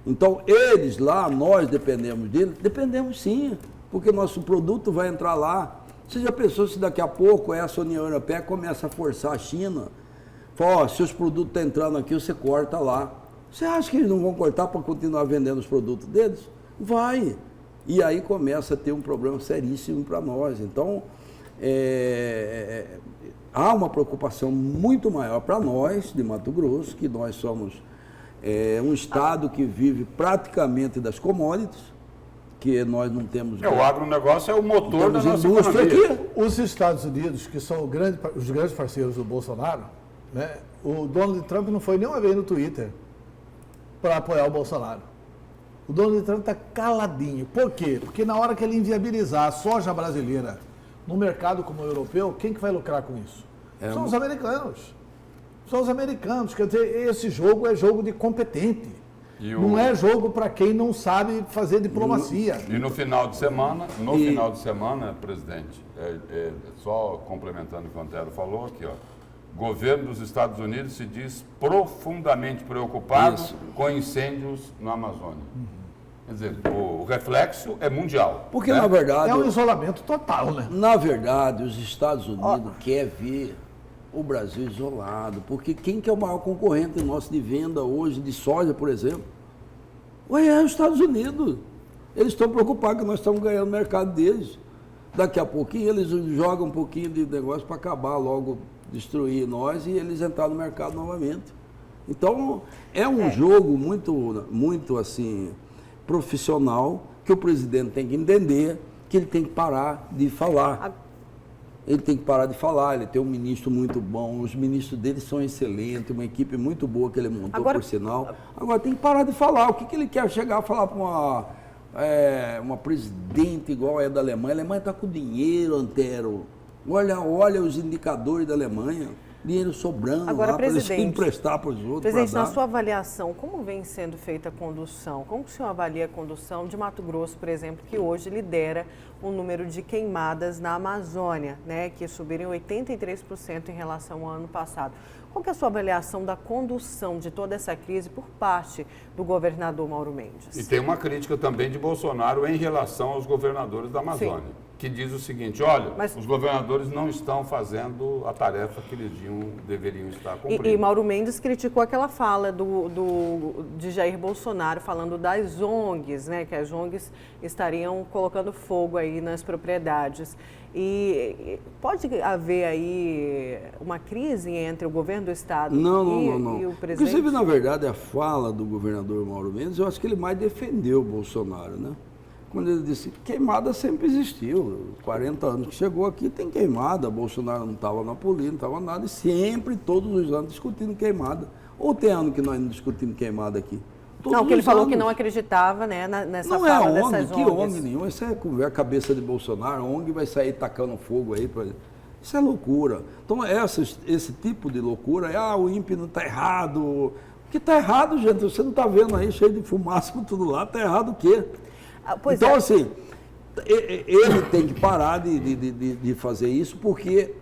Então, eles lá, nós dependemos dele? Dependemos sim, porque nosso produto vai entrar lá. Você já pensou se daqui a pouco essa União Europeia começa a forçar a China? Fala, se os produtos estão entrando aqui, você corta lá. Você acha que eles não vão cortar para continuar vendendo os produtos deles? Vai. E aí começa a ter um problema seríssimo para nós. Então, há uma preocupação muito maior para nós, de Mato Grosso, que nós somos um estado que vive praticamente das commodities, que nós não temos... O agronegócio é o motor da nossa indústria economia. aqui. Os Estados Unidos, que são os grandes parceiros do Bolsonaro, né? O Donald Trump não foi nem uma vez no Twitter para apoiar o Bolsonaro. O Donald Trump está caladinho. Por quê? Porque na hora que ele inviabilizar a soja brasileira no mercado como o europeu, quem que vai lucrar com isso? São os americanos. são os americanos. Quer dizer, esse jogo é jogo de competente. Não é jogo para quem não sabe fazer diplomacia. E no final de semana, presidente, só complementando o que o Antero falou aqui, ó, o governo dos Estados Unidos se diz profundamente preocupado com incêndios na Amazônia. Quer dizer, o reflexo é mundial. Porque, na verdade... É um isolamento total, né? Na verdade, os Estados Unidos querem ver o Brasil isolado. Porque quem que é o maior concorrente nosso de venda hoje de soja, por exemplo? É os Estados Unidos. Eles estão preocupados que nós estamos ganhando o mercado deles. Daqui a pouquinho eles jogam um pouquinho de negócio para acabar logo, destruir nós e eles entrar no mercado novamente. Então, é um jogo muito assim, profissional, que o presidente tem que entender que ele tem que parar de falar. Ele tem que parar de falar, ele tem um ministro muito bom, os ministros dele são excelentes, uma equipe muito boa que ele montou, por sinal. Agora tem que parar de falar. O que ele quer chegar a falar para uma presidente igual é da Alemanha? A Alemanha está com dinheiro, Antero. Olha os indicadores da Alemanha. Dinheiro sobrando agora, lá para eles emprestar para os outros. Presidente, na sua avaliação, como vem sendo feita a condução? Como o senhor avalia a condução de Mato Grosso, por exemplo, que hoje lidera o número de queimadas na Amazônia, né, que subiram 83% em relação ao ano passado? Qual que é a sua avaliação da condução de toda essa crise por parte do governador Mauro Mendes? E tem uma crítica também de Bolsonaro em relação aos governadores da Amazônia. Sim. Que diz o seguinte, olha, os governadores não estão fazendo a tarefa que eles deveriam estar cumprindo. E Mauro Mendes criticou aquela fala de Jair Bolsonaro falando das ONGs, né, que as ONGs estariam colocando fogo aí nas propriedades. E pode haver aí uma crise entre o governo do Estado e o presidente? Inclusive, na verdade, a fala do governador Mauro Mendes, eu acho que ele mais defendeu o Bolsonaro, né? Quando ele disse que queimada sempre existiu, 40 anos que chegou aqui tem queimada, Bolsonaro não estava na polícia, não estava nada, e sempre, todos os anos, discutindo queimada. Ou tem ano que nós não discutimos queimada aqui? Não, que ele falou que não acreditava, né, nessa fala dessas ONGs. Que ONG nenhuma, isso é conversa cabeça de Bolsonaro, a ONG vai sair tacando fogo aí, isso é loucura. Então esse tipo de loucura, o INPE não está errado, o que está errado, gente, você não está vendo aí, cheio de fumaça por tudo lá, está errado o quê? Então, assim, ele tem que parar de fazer isso, porque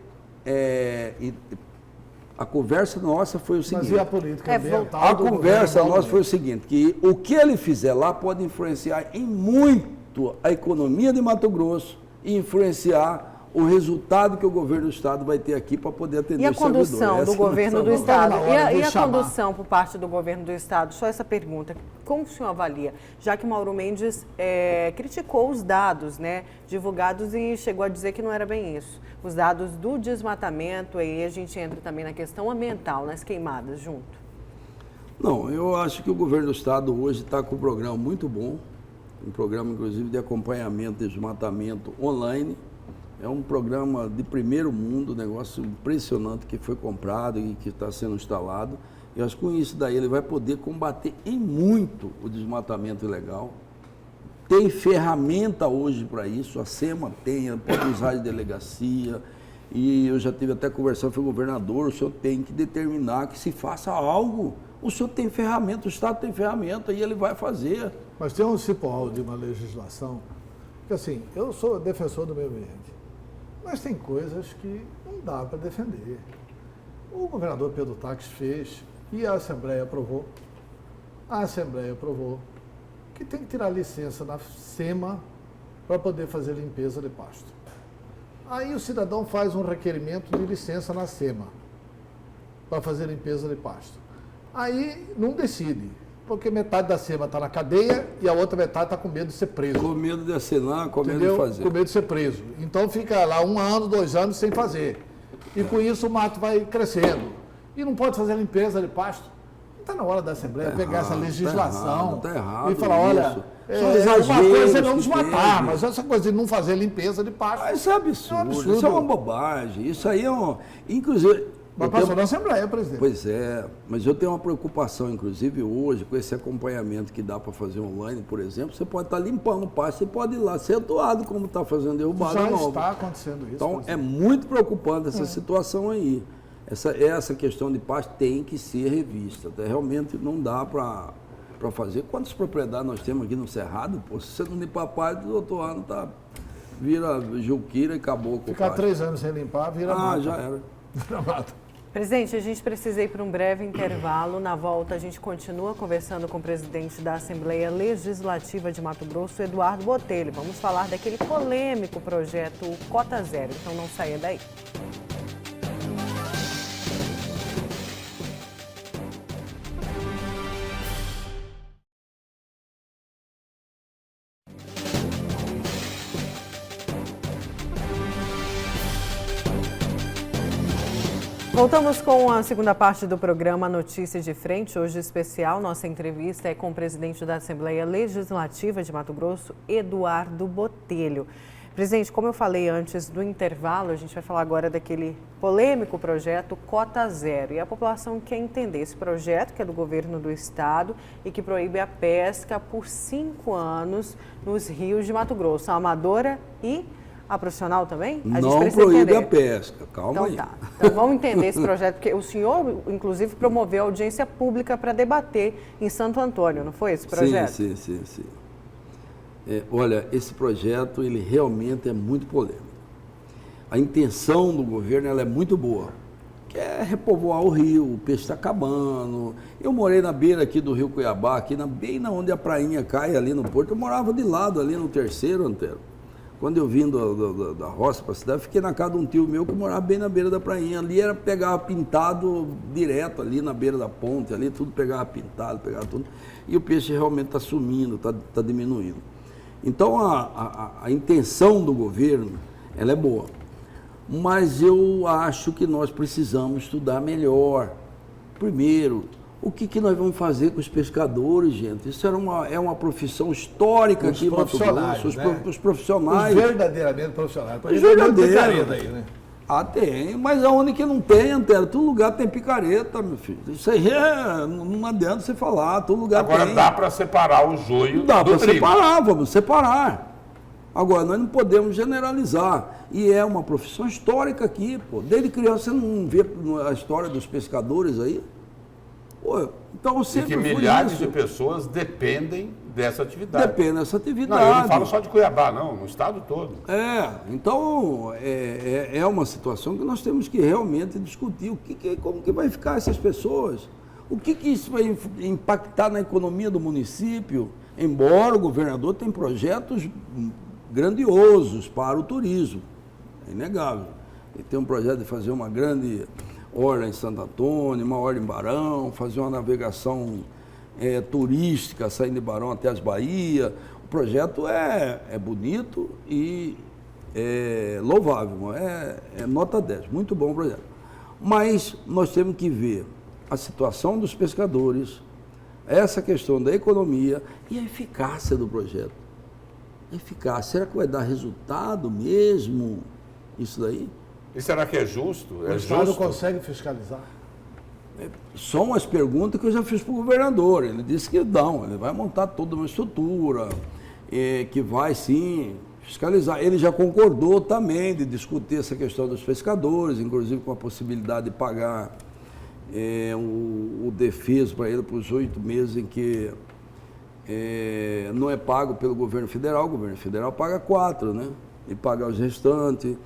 a conversa nossa foi o seguinte... Mas e a política ambiental? A conversa nossa foi o seguinte, que o que ele fizer lá pode influenciar em muito a economia de Mato Grosso e influenciar o resultado que o governo do Estado vai ter aqui para poder atender os servidores. E a condução do governo do Estado? E a condução por parte do governo do Estado? Só essa pergunta. Como o senhor avalia? Já que Mauro Mendes criticou os dados, né, divulgados e chegou a dizer que não era bem isso. Os dados do desmatamento, aí a gente entra também na questão ambiental, nas queimadas junto. Não, eu acho que o governo do Estado hoje está com um programa muito bom, um programa inclusive de acompanhamento de desmatamento online. É um programa de primeiro mundo, um negócio impressionante que foi comprado e que está sendo instalado. Eu acho que com isso daí ele vai poder combater em muito o desmatamento ilegal. Tem ferramenta hoje para isso, a SEMA tem, pode usar de delegacia. E eu já tive até conversando com o governador, o senhor tem que determinar que se faça algo. O senhor tem ferramenta, o Estado tem ferramenta e ele vai fazer. Mas tem um cipoal de uma legislação que, assim, eu sou defensor do meio ambiente. Mas tem coisas que não dá para defender. O governador Pedro Taques fez e a Assembleia aprovou. A Assembleia aprovou que tem que tirar licença da SEMA para poder fazer limpeza de pasto. Aí o cidadão faz um requerimento de licença na SEMA para fazer limpeza de pasto. Aí não decide, porque metade da SEMA está na cadeia e a outra metade está com medo de ser preso. Com medo de assinar, com medo de fazer. Com medo de ser preso. Então fica lá 1 ano, 2 anos sem fazer. E com isso o mato vai crescendo. E não pode fazer limpeza de pasto. Não está na hora da Assembleia pegar essa legislação e falar, olha, uma coisa é não desmatar, mas essa coisa de não fazer limpeza de pasto. Isso é absurdo, isso é uma bobagem. Isso aí é um... Inclusive... Mas passou na Assembleia, presidente. Pois é, mas eu tenho uma preocupação, inclusive hoje, com esse acompanhamento que dá para fazer online, por exemplo, você pode estar limpando o pasto, você pode ir lá ser atuado como está fazendo derrubada nova. Já está acontecendo isso. Então, é muito preocupante essa situação aí. Essa questão de pasto tem que ser revista. Realmente não dá para fazer. Quantas propriedades nós temos aqui no Cerrado? Pô, se você não limpar pasto, do outro ano vira juquira e acabou com o Ficar pasto. 3 anos sem limpar, vira mata. Já era. Vira mata. Presidente, a gente precisa ir para um breve intervalo. Na volta, a gente continua conversando com o presidente da Assembleia Legislativa de Mato Grosso, Eduardo Botelho. Vamos falar daquele polêmico projeto Cota Zero. Então não saia daí. Voltamos com a segunda parte do programa Notícia de Frente. Hoje especial, nossa entrevista é com o presidente da Assembleia Legislativa de Mato Grosso, Eduardo Botelho. Presidente, como eu falei antes do intervalo, a gente vai falar agora daquele polêmico projeto Cota Zero. E a população quer entender esse projeto, que é do governo do estado e que proíbe a pesca por 5 anos nos rios de Mato Grosso, a amadora e a profissional também? A gente Não precisa proíbe entender. a pesca, calma Então aí. tá. Então vamos entender esse projeto, porque o senhor, inclusive, promoveu audiência pública para debater em Santo Antônio, não foi esse projeto? Sim. Olha, esse projeto, ele realmente é muito polêmico. A intenção do governo, ela é muito boa, que é repovoar o rio, o peixe está acabando. Eu morei na beira aqui do rio Cuiabá, aqui bem na onde a prainha cai ali no porto, eu morava de lado ali no terceiro antero. Quando eu vim da roça para a cidade, fiquei na casa de um tio meu que morava bem na beira da prainha. Ali pegava pintado direto, ali na beira da ponte, ali tudo pegava pintado, pegava tudo. E o peixe realmente está sumindo, está diminuindo. Então a intenção do governo, ela é boa. Mas eu acho que nós precisamos estudar melhor. Primeiro, o que nós vamos fazer com os pescadores, gente? Isso é uma profissão histórica aqui em Mato Grosso. Os profissionais. Os verdadeiramente profissionais. Os verdadeiros. Aí, né? Tem, mas aonde que não tem, Antero? Todo lugar tem picareta, meu filho. Isso aí não adianta você falar, todo lugar Agora tem. dá para separar o joio Dá do para trigo. separar, vamos separar. Agora, nós não podemos generalizar. E é uma profissão histórica aqui, pô. Desde criança você não vê a história dos pescadores aí? Pô, então E sempre que foi milhares isso. de pessoas dependem dessa atividade. Depende dessa Não, atividade. eu não falo só de Cuiabá, não, no estado todo. Então é uma situação que nós temos que realmente discutir. Como que vai ficar essas pessoas? O que isso vai impactar na economia do município? Embora o governador tenha projetos grandiosos para o turismo, é inegável. Ele tem um projeto de fazer uma grande orla em Santo Antônio, uma orla em Barão, fazer uma navegação turística saindo de Barão até as Bahias. O projeto é bonito e é louvável, é nota 10, muito bom o projeto. Mas nós temos que ver a situação dos pescadores, essa questão da economia e a eficácia do projeto. Será que vai dar resultado mesmo isso daí? E será que é justo? O Estado consegue fiscalizar? São umas perguntas que eu já fiz para o governador. Ele disse que não, ele vai montar toda uma estrutura, que vai sim fiscalizar. Ele já concordou também de discutir essa questão dos pescadores, inclusive com a possibilidade de pagar o defeso para ele por os 8 meses em que não é pago pelo governo federal. O governo federal paga 4, né? E pagar os restantes.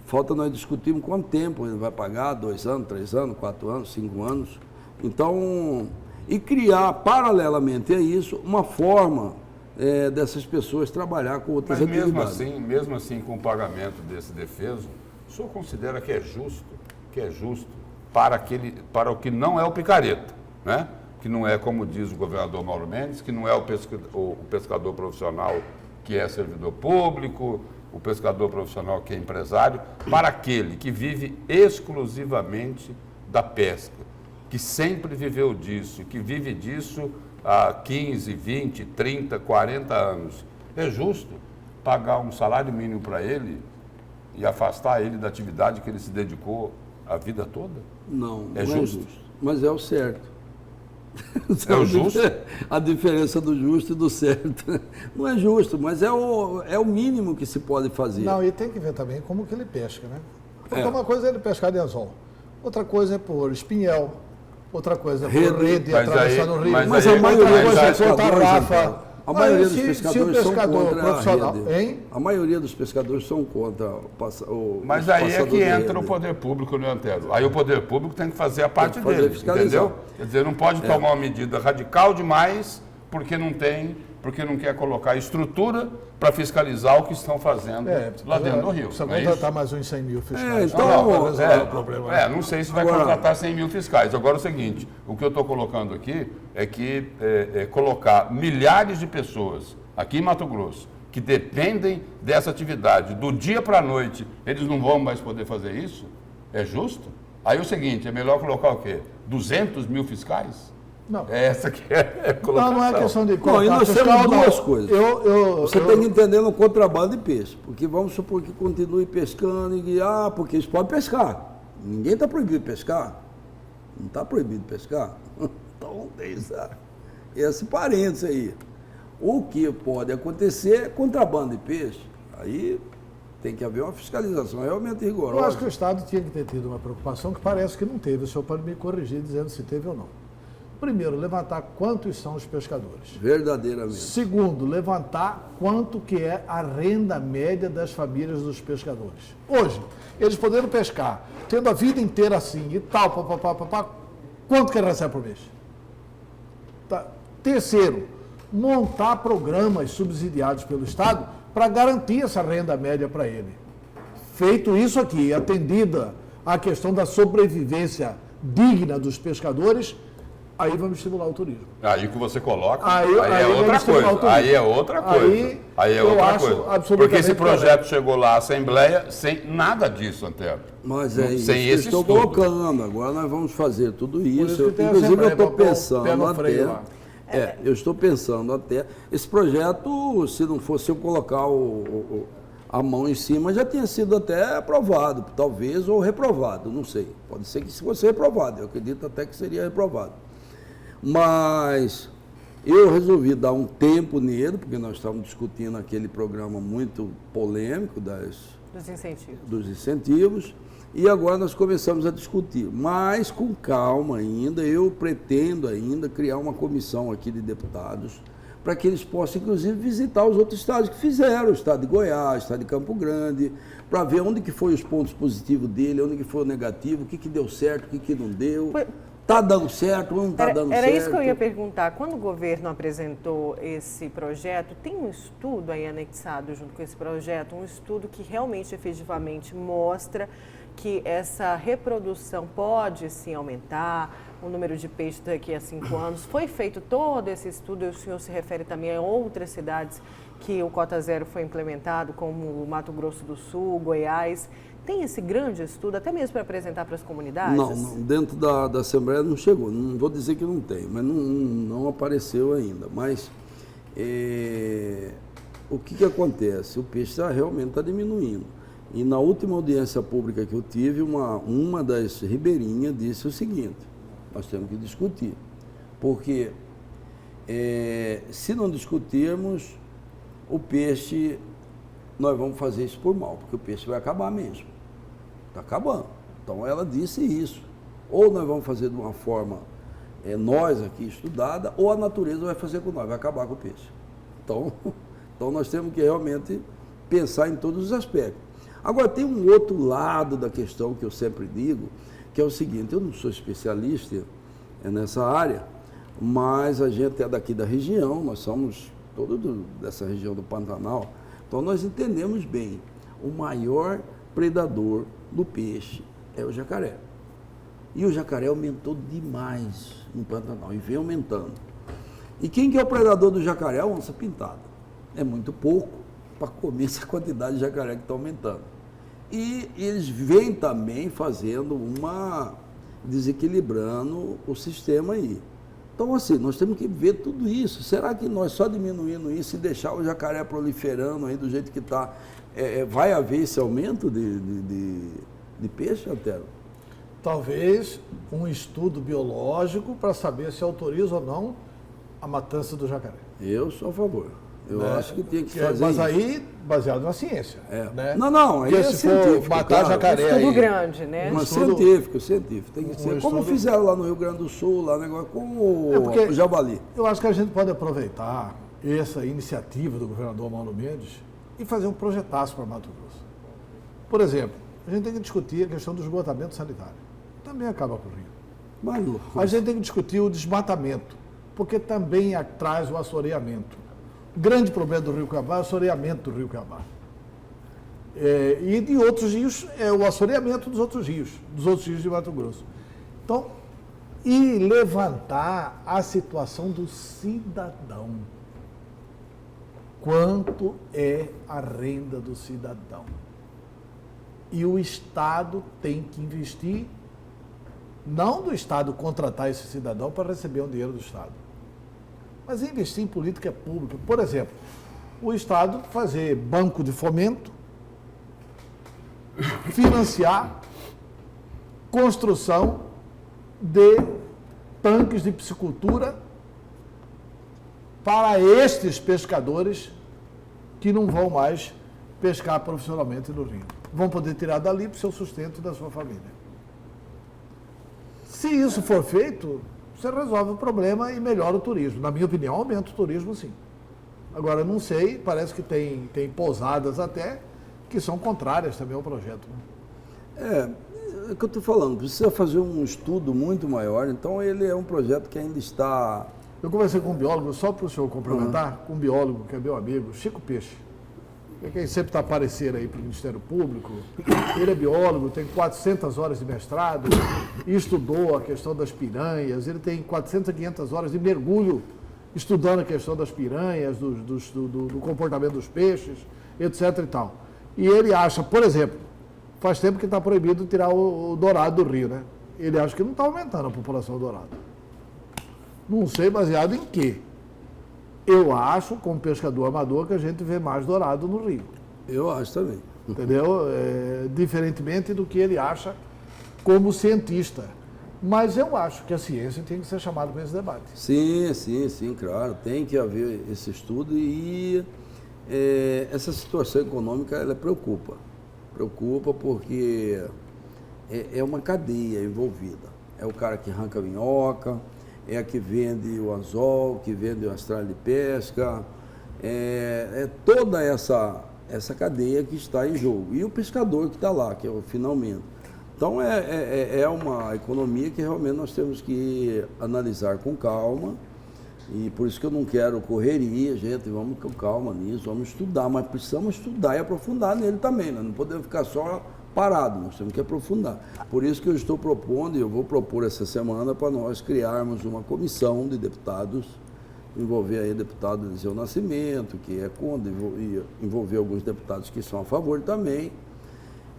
Falta nós discutirmos quanto tempo ele vai pagar, 2 anos, 3 anos, 4 anos, 5 anos. Então, e criar paralelamente a isso uma forma dessas pessoas trabalhar com outras Mas atividades. mesmo assim, com o pagamento desse defeso, o senhor considera que é justo para o que não é o picareta, né? Que não é, como diz o governador Mauro Mendes, que não é o pescador profissional que é servidor público, o pescador profissional que é empresário, para aquele que vive exclusivamente da pesca, que sempre viveu disso, que vive disso há 15, 20, 30, 40 anos. É justo pagar um salário mínimo para ele e afastar ele da atividade que ele se dedicou a vida toda? Não É é justo? justo. Mas é o certo. É o justo? A diferença do justo e do certo. Não é justo, mas é o mínimo que se pode fazer. Não, e tem que ver também como que ele pesca, né? Porque uma coisa é ele pescar de anzol, outra coisa é por espinhel, outra coisa é por rede, Mas atravessar aí- no rio. mas Mas aí- a maioria outra dos coisa é soltar pescadores, rafa. então, a maioria dos Se o pescadores são pescador contra a profissional, rede. hein? A maioria dos pescadores são contra o Mas os aí é passadores que de entra rede. o poder público, né, Antero? Aí o poder público tem que fazer a parte que fazer, dele, fiscalizar. entendeu? Quer dizer, não pode tomar uma medida radical demais porque não quer colocar estrutura para fiscalizar o que estão fazendo lá dentro do Rio. Precisa Não é contratar isso? mais uns 100 mil fiscais. Então, para resolver o problema. Não sei se vai Agora- contratar 100 mil fiscais. Agora é o seguinte, o que eu estou colocando aqui é que colocar milhares de pessoas aqui em Mato Grosso que dependem dessa atividade, do dia para a noite, eles não vão mais poder fazer isso? É justo? Aí é o seguinte, é melhor colocar o quê? 200 mil fiscais? Não. É essa que é a colocação. Não é questão de Não, e colocar nós fiscal, temos não. duas coisas. Você eu- tem que entender no contrabando de peixe. Porque vamos supor que continue pescando porque eles podem pescar. Ninguém está proibido de pescar. Não está proibido de pescar. Então tem esse parênteses aí. O que pode acontecer é contrabando de peixe. Aí tem que haver uma fiscalização realmente rigorosa. Eu acho que o Estado tinha que ter tido uma preocupação que parece que não teve. O senhor pode me corrigir dizendo se teve ou não. Primeiro, levantar quantos são os pescadores. Verdadeiramente. Segundo, levantar quanto que é a renda média das famílias dos pescadores. Hoje, eles podendo pescar, tendo a vida inteira assim e tal, quanto que ele recebe por mês? Tá. Terceiro, montar programas subsidiados pelo Estado para garantir essa renda média para ele. Feito isso aqui, atendida a questão da sobrevivência digna dos pescadores, aí vamos estimular o turismo. Aí que você coloca, Aí é outra vamos estimular o coisa. turismo. Aí é outra coisa. Aí é eu outra acho coisa. absolutamente Porque esse projeto correto. chegou lá à Assembleia sem nada disso, Antero. Mas é isso Sem que eu esse estou estudo. colocando. Agora nós vamos fazer tudo isso isso. que tem a Inclusive eu Assembleia, estou para pôr o pensando pé no freio até. lá. Eu estou pensando até. Esse projeto, se não fosse eu colocar a mão em cima, já tinha sido até aprovado, talvez, ou reprovado, não sei. Pode ser que fosse reprovado, eu acredito até que seria reprovado. Mas eu resolvi dar um tempo nele, porque nós estávamos discutindo aquele programa muito polêmico dos incentivos, e agora nós começamos a discutir, mas com calma ainda. Eu pretendo ainda criar uma comissão aqui de deputados para que eles possam, inclusive, visitar os outros estados que fizeram, o estado de Goiás, o estado de Campo Grande, para ver onde que foi os pontos positivos dele, onde que foi o negativo, o que que deu certo, o que que não deu. Está dando certo ou não está dando certo? Era isso que eu ia perguntar. Quando o governo apresentou esse projeto, tem um estudo aí anexado junto com esse projeto, um estudo que realmente, efetivamente, mostra que essa reprodução pode sim aumentar, o número de peixes daqui a 5 anos. Foi feito todo esse estudo, e o senhor se refere também a outras cidades que o Cota Zero foi implementado, como o Mato Grosso do Sul, Goiás. Tem esse grande estudo, até mesmo para apresentar para as comunidades? Não, dentro da Assembleia não chegou. Não vou dizer que não tem, mas não apareceu ainda. Mas o que acontece? O peixe realmente está diminuindo. E na última audiência pública que eu tive, uma das ribeirinhas disse o seguinte: nós temos que discutir. Porque se não discutirmos, o peixe, nós vamos fazer isso por mal, porque o peixe vai acabar mesmo. Está acabando. Então ela disse isso. Ou nós vamos fazer de uma forma, nós aqui estudada, ou a natureza vai fazer com nós, vai acabar com o peixe. Então nós temos que realmente pensar em todos os aspectos. Agora, tem um outro lado da questão que eu sempre digo, que é o seguinte: eu não sou especialista nessa área, mas a gente é daqui da região, nós somos todos dessa região do Pantanal, então nós entendemos bem, o maior predador do peixe é o jacaré. E o jacaré aumentou demais no Pantanal, e vem aumentando. E quem que é o predador do jacaré? A onça pintada. É muito pouco para comer essa quantidade de jacaré que está aumentando. E eles vêm também fazendo desequilibrando o sistema aí. Então, assim, nós temos que ver tudo isso. Será que nós só diminuindo isso e deixar o jacaré proliferando aí do jeito que está, vai haver esse aumento de peixe, Antero? Talvez um estudo biológico para saber se autoriza ou não a matança do jacaré. Eu sou a favor. Eu acho que tem que fazer Mas isso. aí, baseado na ciência. Né? Não, aí Porque é se for científico, matar claro. jacaré Estudo aí, grande, né? Mas estudo- científico. Tem que ser. Como estudo- fizeram lá no Rio Grande do Sul, lá negócio com porque o javali. eu acho que a gente pode aproveitar essa iniciativa do governador Mauro Mendes e fazer um projetaço para Mato Grosso. Por exemplo, a gente tem que discutir a questão do esgotamento sanitário. Também acaba com o Rio. Maluco. A gente tem que discutir o desmatamento, porque também traz o assoreamento. O grande problema do Rio Cuiabá é o assoreamento do Rio Cuiabá. E de outros rios, é o assoreamento dos outros rios de Mato Grosso. Então, e levantar a situação do cidadão. Quanto é a renda do cidadão? E o Estado tem que investir, não do Estado contratar esse cidadão para receber um dinheiro do Estado, mas investir em política pública. Por exemplo, o Estado fazer banco de fomento, financiar construção de tanques de piscicultura para estes pescadores que não vão mais pescar profissionalmente no rio. Vão poder tirar dali para o seu sustento da sua família. Se isso for feito, você resolve o problema e melhora o turismo. Na minha opinião, aumenta o turismo, sim. Agora, não sei, parece que tem pousadas até que são contrárias também ao projeto. Né? É o que eu estou falando, precisa fazer um estudo muito maior, então ele é um projeto que ainda está... Eu conversei com um biólogo, só para o senhor complementar, com um biólogo que é meu amigo, Chico Peixe, que sempre está aparecendo aí para o Ministério Público. Ele é biólogo, tem 400 horas de mestrado, e estudou a questão das piranhas, ele tem 400 a 500 horas de mergulho estudando a questão das piranhas, do comportamento dos peixes, etc. e tal. E ele acha, por exemplo, faz tempo que está proibido tirar o dourado do rio, né? Ele acha que não está aumentando a população do dourado. Não sei baseado em quê. Eu acho, como pescador amador, que a gente vê mais dourado no rio. Eu acho também. Entendeu? Diferentemente do que ele acha como cientista. Mas eu acho que a ciência tem que ser chamada para esse debate. Sim, claro. Tem que haver esse estudo e essa situação econômica, ela preocupa. Preocupa porque é uma cadeia envolvida. É o cara que arranca a minhoca, é a que vende o anzol, que vende o astral de pesca, é toda essa cadeia que está em jogo. E o pescador que está lá, que é o finalmente. Então é uma economia que realmente nós temos que analisar com calma, e por isso que eu não quero correria, gente, vamos com calma nisso, vamos estudar, mas precisamos estudar e aprofundar nele também, né? Não podemos ficar só parado, nós temos que aprofundar. Por isso que eu estou propondo, e eu vou propor essa semana, para nós criarmos uma comissão de deputados, envolver aí o deputado Eliseu Nascimento, que é contra, e envolver alguns deputados que são a favor também,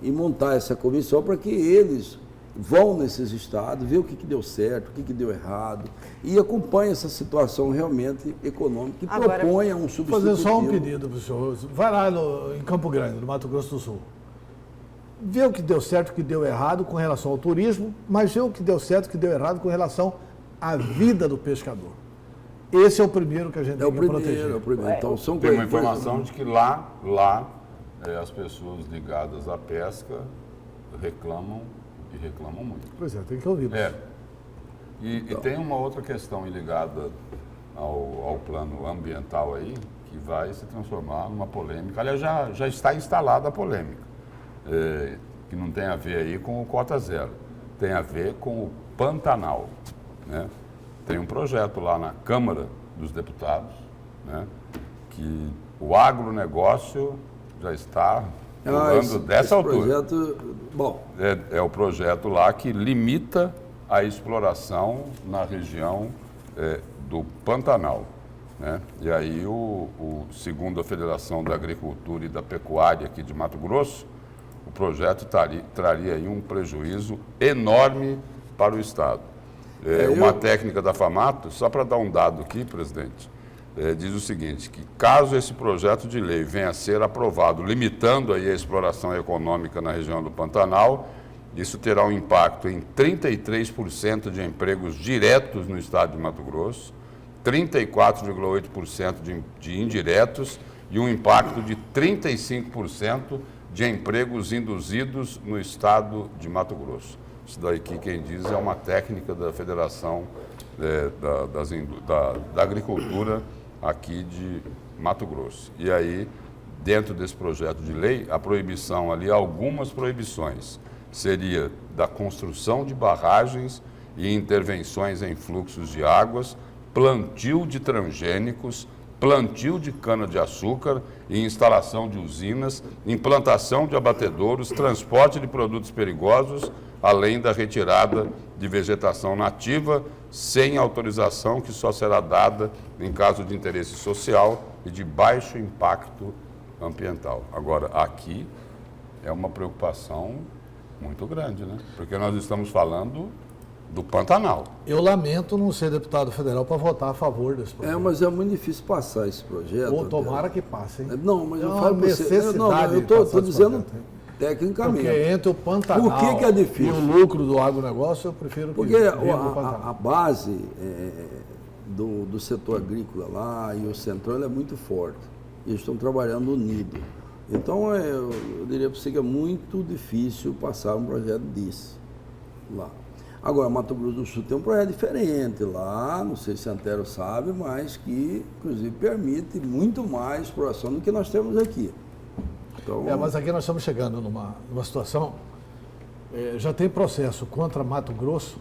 e montar essa comissão para que eles vão nesses estados, ver o que deu certo, o que deu errado, e acompanhem essa situação realmente econômica e proponha um substitutivo. Vou fazer só um pedido para o senhor. Vai lá em Campo Grande, no Mato Grosso do Sul. Vê o que deu certo, o que deu errado com relação ao turismo, mas vê o que deu certo, o que deu errado com relação à vida do pescador. Esse é o primeiro que a gente tem que proteger. É o primeiro. Então, são Tem uma informação de que lá as pessoas ligadas à pesca reclamam e reclamam muito. Pois é, tem que ouvir. E tem uma outra questão ligada ao plano ambiental aí, que vai se transformar numa polêmica. Aliás, já está instalada a polêmica, que não tem a ver aí com o cota zero, tem a ver com o Pantanal, né? Tem um projeto lá na Câmara dos Deputados, né, que o agronegócio já está pulando dessa altura. Projeto, bom. É o projeto lá que limita a exploração na região do Pantanal, né? E aí, segundo a Federação da Agricultura e da Pecuária aqui de Mato Grosso, o projeto traria aí um prejuízo enorme para o Estado. Uma técnica da FAMATO, só para dar um dado aqui, presidente, diz o seguinte, que caso esse projeto de lei venha a ser aprovado, limitando aí a exploração econômica na região do Pantanal, isso terá um impacto em 33% de empregos diretos no estado de Mato Grosso, 34,8% de indiretos e um impacto de 35% de empregos induzidos no estado de Mato Grosso. Isso daí que quem diz é uma técnica da Federação da Agricultura aqui de Mato Grosso. E aí, dentro desse projeto de lei, a proibição ali, algumas proibições, seria da construção de barragens e intervenções em fluxos de águas, plantio de transgênicos, plantio de cana-de-açúcar e instalação de usinas, implantação de abatedouros, transporte de produtos perigosos, além da retirada de vegetação nativa sem autorização, que só será dada em caso de interesse social e de baixo impacto ambiental. Agora, aqui é uma preocupação muito grande, né? Porque nós estamos falando do Pantanal. Eu lamento não ser deputado federal para votar a favor desse projeto. Mas é muito difícil passar esse projeto. Ou tomara que passe, hein? Não, mas eu uma falo para você. necessidade Eu de passar estou esse dizendo projeto, hein? tecnicamente. Porque entre o Pantanal Por que é difícil? e o lucro do agronegócio, eu prefiro que Porque viva o Pantanal. a base do setor agrícola lá e o centrão ela é muito forte. Eles estão trabalhando unidos. Então, eu diria para você que é muito difícil passar um projeto desse lá. Agora, Mato Grosso do Sul tem um projeto diferente lá, não sei se a Antero sabe, mas que, inclusive, permite muito mais exploração do que nós temos aqui. Então, Mas aqui nós estamos chegando numa situação, já tem processo contra Mato Grosso,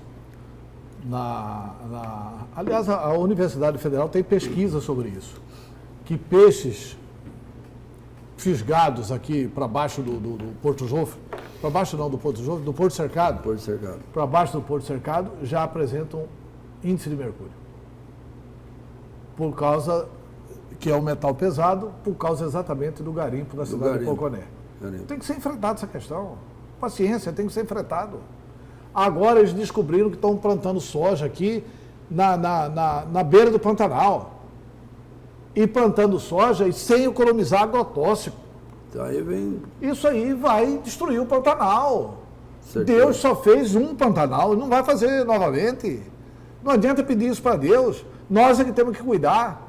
aliás, a Universidade Federal tem pesquisa sobre isso, que peixes fisgados aqui para baixo do Porto Jofre, para baixo não do Porto Jofre, do Porto Cercado, para baixo do Porto Cercado, já apresentam índice de mercúrio. Por causa que é um metal pesado, por causa exatamente do garimpo da cidade de Poconé. Tem que ser enfrentado essa questão. Paciência, tem que ser enfrentado. Agora eles descobriram que estão plantando soja aqui na beira do Pantanal. E plantando soja e sem economizar agrotóxico. Isso aí vai destruir o Pantanal. Deus só fez um Pantanal e não vai fazer novamente. Não adianta pedir isso para Deus. Nós é que temos que cuidar.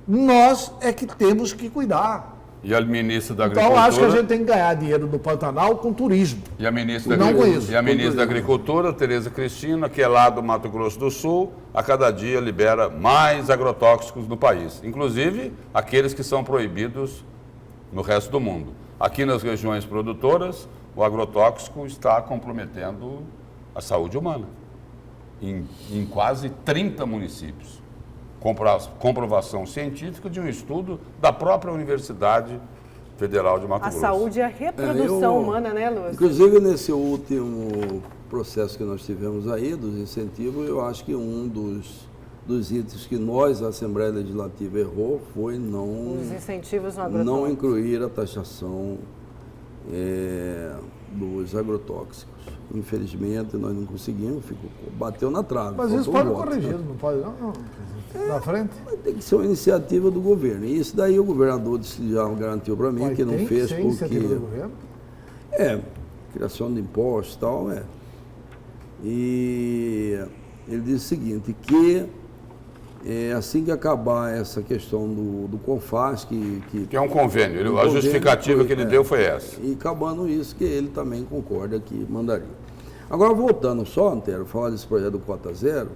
Nós é que temos que cuidar. E a ministra da Agricultura... Então, acho que a gente tem que ganhar dinheiro do Pantanal com turismo. E a ministra da Agricultura, Tereza Cristina, que é lá do Mato Grosso do Sul, a cada dia libera mais agrotóxicos no país. Inclusive, aqueles que são proibidos no resto do mundo. Aqui nas regiões produtoras, o agrotóxico está comprometendo a saúde humana. Em quase 30 municípios. Comprovação científica de um estudo da própria Universidade Federal de Mato Grosso. A saúde e a reprodução humana, né, Lúcio? Inclusive, nesse último processo que nós tivemos aí, dos incentivos, eu acho que um dos itens que nós, a Assembleia Legislativa, errou foi os incentivos no agrotóxico. não incluir a taxação dos agrotóxicos. Infelizmente, nós não conseguimos, bateu na trave. Mas isso pode corrigir, não pode não? Na frente? Mas tem que ser uma iniciativa do governo. E isso daí o governador já garantiu para mim, que não fez porque... iniciativa do governo? Criação de impostos e tal, E ele disse o seguinte, que assim que acabar essa questão do CONFAS, que é um convênio, a justificativa que ele deu foi essa. E acabando isso, que ele também concorda que mandaria. Agora, voltando só, Antero, falar desse projeto do Cota Zero,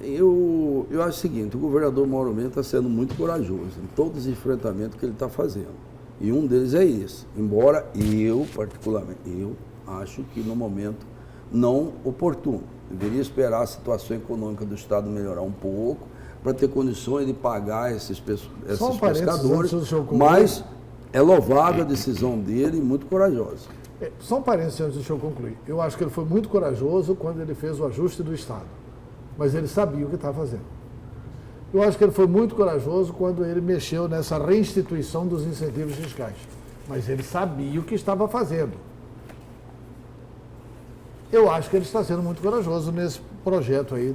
eu acho o seguinte, o governador Mauro Mendes está sendo muito corajoso em todos os enfrentamentos que ele está fazendo. E um deles é esse, embora particularmente, acho que no momento não oportuno. Deveria esperar a situação econômica do Estado melhorar um pouco, para ter condições de pagar esses pescadores, mas é louvável a decisão dele e muito corajosa. Só um parênteses antes de eu concluir. Eu acho que ele foi muito corajoso quando ele fez o ajuste do Estado, mas ele sabia o que estava fazendo. Eu acho que ele foi muito corajoso quando ele mexeu nessa reinstituição dos incentivos fiscais, mas ele sabia o que estava fazendo. Eu acho que ele está sendo muito corajoso nesse projeto aí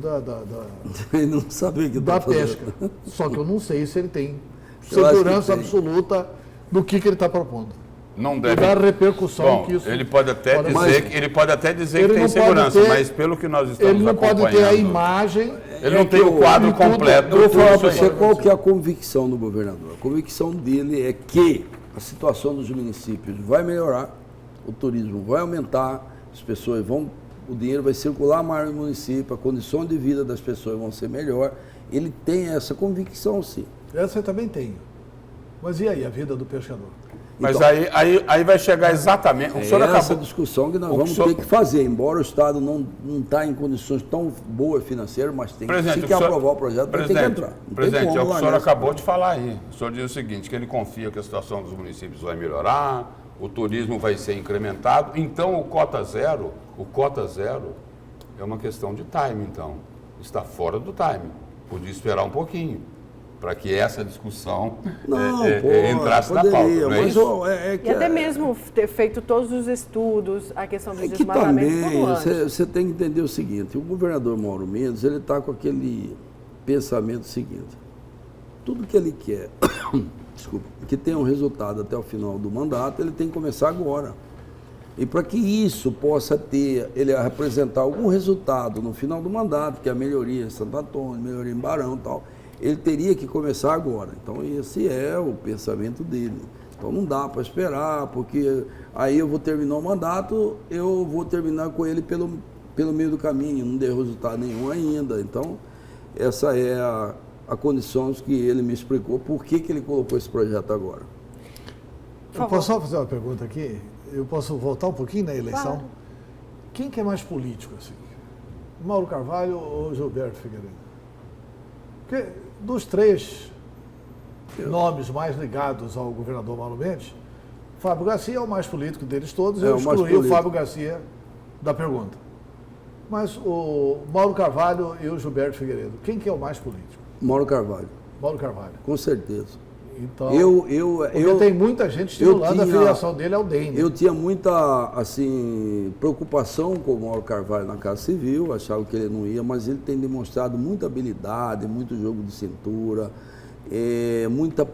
Ele não sabia que da pesca. Só que eu não sei se ele tem segurança absoluta do que ele está propondo. não e deve... da repercussão Bom, que isso ele pode até pode- dizer Ele que tem não pode segurança, ter- mas pelo que nós estamos ele não pode ter a acompanhando, imagem. ele não tem o quadro e tudo- completo. Eu vou de tudo falar isso para aí. você qual que é a convicção do governador. A convicção dele é que a situação dos municípios vai melhorar, o turismo vai aumentar, as pessoas vão, o dinheiro vai circular mais no município, a condição de vida das pessoas vão ser melhor. Ele tem essa convicção, sim. Essa eu também tenho. Mas e aí, a vida do pescador? Mas Então, aí vai chegar exatamente... O é senhor essa acabou... discussão que nós O vamos senhor- ter que fazer, embora o Estado não está em condições tão boas financeiras, mas tem que, se Presidente, quer o senhor- aprovar o projeto, vai ter que Presidente, entrar. Não tem presidente, como é o que o senhor largar essa acabou de falar aí. O senhor diz o seguinte, que ele confia que a situação dos municípios vai melhorar, o turismo vai ser incrementado, então o cota zero é uma questão de time, então. Está fora do time. Podia esperar um pouquinho para que essa discussão entrasse na pauta, não é mas isso? E até mesmo ter feito todos os estudos, a questão dos É que desmatamentos, tudo também, antes. você tem que entender o seguinte, o governador Mauro Mendes, ele está com aquele pensamento seguinte, tudo que ele quer, desculpa, que tenha um resultado até o final do mandato, ele tem que começar agora. E para que isso possa ter, ele apresentar algum resultado no final do mandato, que é a melhoria em Santo Antônio, melhoria em Barão e tal, ele teria que começar agora. Então esse é o pensamento dele. Então não dá para esperar, porque aí eu vou terminar o mandato, eu vou terminar com ele pelo meio do caminho, não deu resultado nenhum ainda. Então essa é a condição que ele me explicou, por que ele colocou esse projeto agora. Eu posso só fazer uma pergunta aqui? Eu posso voltar um pouquinho na eleição? Claro. Quem que é mais político, assim? Mauro Carvalho ou Gilberto Figueiredo? Porque dos três nomes mais ligados ao governador Mauro Mendes, Fábio Garcia é o mais político deles todos. É Eu o mais excluí o político. Fábio Garcia da pergunta. Mas o Mauro Carvalho e o Gilberto Figueiredo, quem que é o mais político? Mauro Carvalho, Mauro Carvalho. com certeza. Então, Eu tem muita gente estimulando a tinha- filiação dele ao DEM. né? Eu tinha muita, assim, preocupação com o Mauro Carvalho na Casa Civil, achava que ele não ia, mas ele tem demonstrado muita habilidade, muito jogo de cintura, muita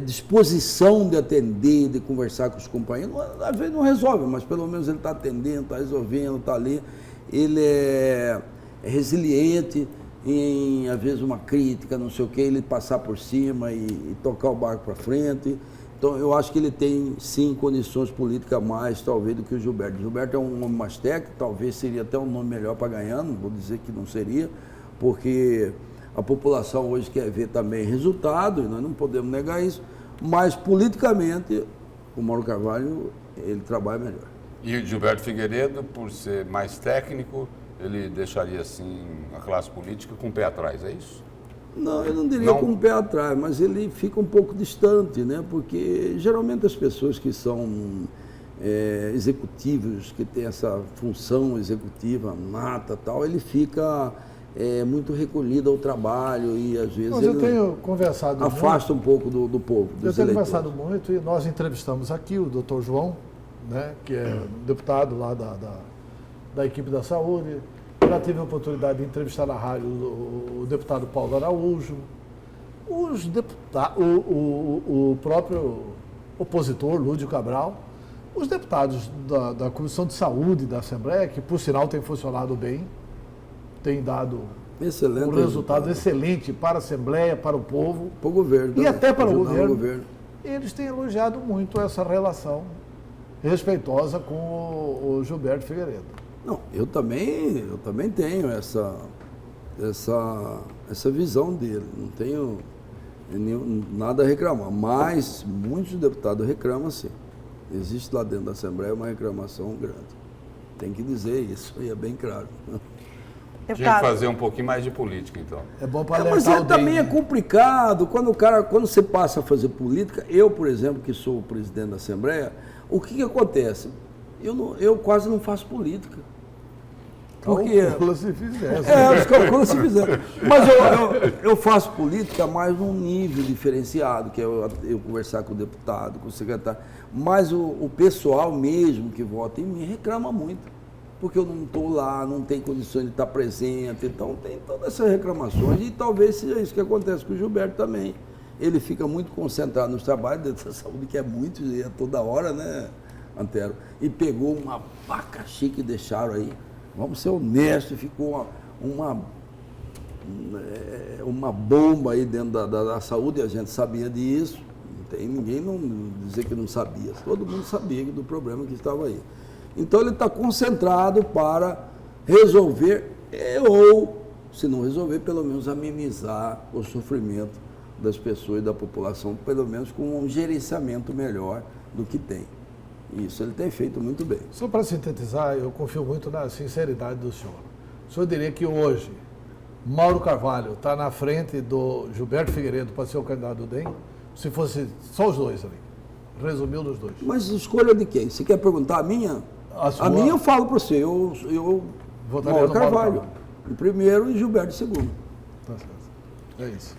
disposição de atender, de conversar com os companheiros. Às vezes não resolve, mas pelo menos ele está atendendo, está resolvendo, está ali. Ele é resiliente em, às vezes, uma crítica, não sei o que, ele passar por cima e tocar o barco para frente. Então, eu acho que ele tem, sim, condições políticas a mais, talvez, do que o Gilberto. O Gilberto é um nome mais técnico, talvez seria até um nome melhor para ganhar, não vou dizer que não seria, porque a população hoje quer ver também resultado, e nós não podemos negar isso, mas, politicamente, o Mauro Carvalho, ele trabalha melhor. E o Gilberto Figueiredo, por ser mais técnico, ele deixaria, assim, a classe política com o pé atrás, é isso? Não, eu não diria Não. com o pé atrás, mas ele fica um pouco distante, né? Porque geralmente as pessoas que são executivos, que têm essa função executiva nata e tal, ele fica muito recolhido ao trabalho e às vezes Mas eu ele tenho conversado afasta um pouco do povo, Eu dos tenho eleitores. conversado muito e nós entrevistamos aqui o doutor João, né, que é deputado lá da equipe da saúde. Já tive a oportunidade de entrevistar na rádio o deputado Paulo Araújo, o próprio opositor Lúdio Cabral, os deputados da Comissão de Saúde da Assembleia, que por sinal tem funcionado bem, tem dado Excelente um resultado excelente para a Assembleia, para o povo. para o governo E também, até para o ajudar governo. Eles têm elogiado muito essa relação respeitosa com o Gilberto Figueiredo. Não, eu também tenho essa visão dele, não tenho nada a reclamar, mas muitos deputados reclamam sim. Existe lá dentro da Assembleia uma reclamação grande. Tem que dizer isso, e é bem claro. Tinha que fazer um pouquinho mais de política, então. É bom para Mas alertar o DEM, também é né? complicado, quando você passa a fazer política, eu, por exemplo, que sou o presidente da Assembleia, o que acontece? Eu quase não faço política. Porque Calcula se fizesse. os cálculos se fizeram. Mas eu faço política mais num nível diferenciado, que é eu conversar com o deputado, com o secretário. Mas o pessoal mesmo que vota em mim reclama muito. Porque eu não estou lá, não tenho condições de estar presente. Então tem todas essas reclamações. E talvez seja isso que acontece com o Gilberto também. ele fica muito concentrado nos trabalhos da saúde, que é muito, e é toda hora, né, Antero? E pegou uma abacaxi que deixaram aí, vamos ser honestos, ficou uma bomba aí dentro da saúde, a gente sabia disso, não tem ninguém não dizer que não sabia, todo mundo sabia do problema que estava aí. Então ele está concentrado para resolver, ou se não resolver, pelo menos amenizar o sofrimento das pessoas e da população, pelo menos com um gerenciamento melhor do que tem. Isso ele tem feito muito bem. Só para sintetizar, eu confio muito na sinceridade do senhor. O senhor diria que hoje Mauro Carvalho está na frente do Gilberto Figueiredo para ser o candidato do DEM? Se fosse só os dois ali, resumiu dos dois. Mas escolha de quem? Você quer perguntar a minha? A minha eu falo para você, eu votaria Mauro no Carvalho em primeiro e Gilberto em segundo. Tá certo. É isso.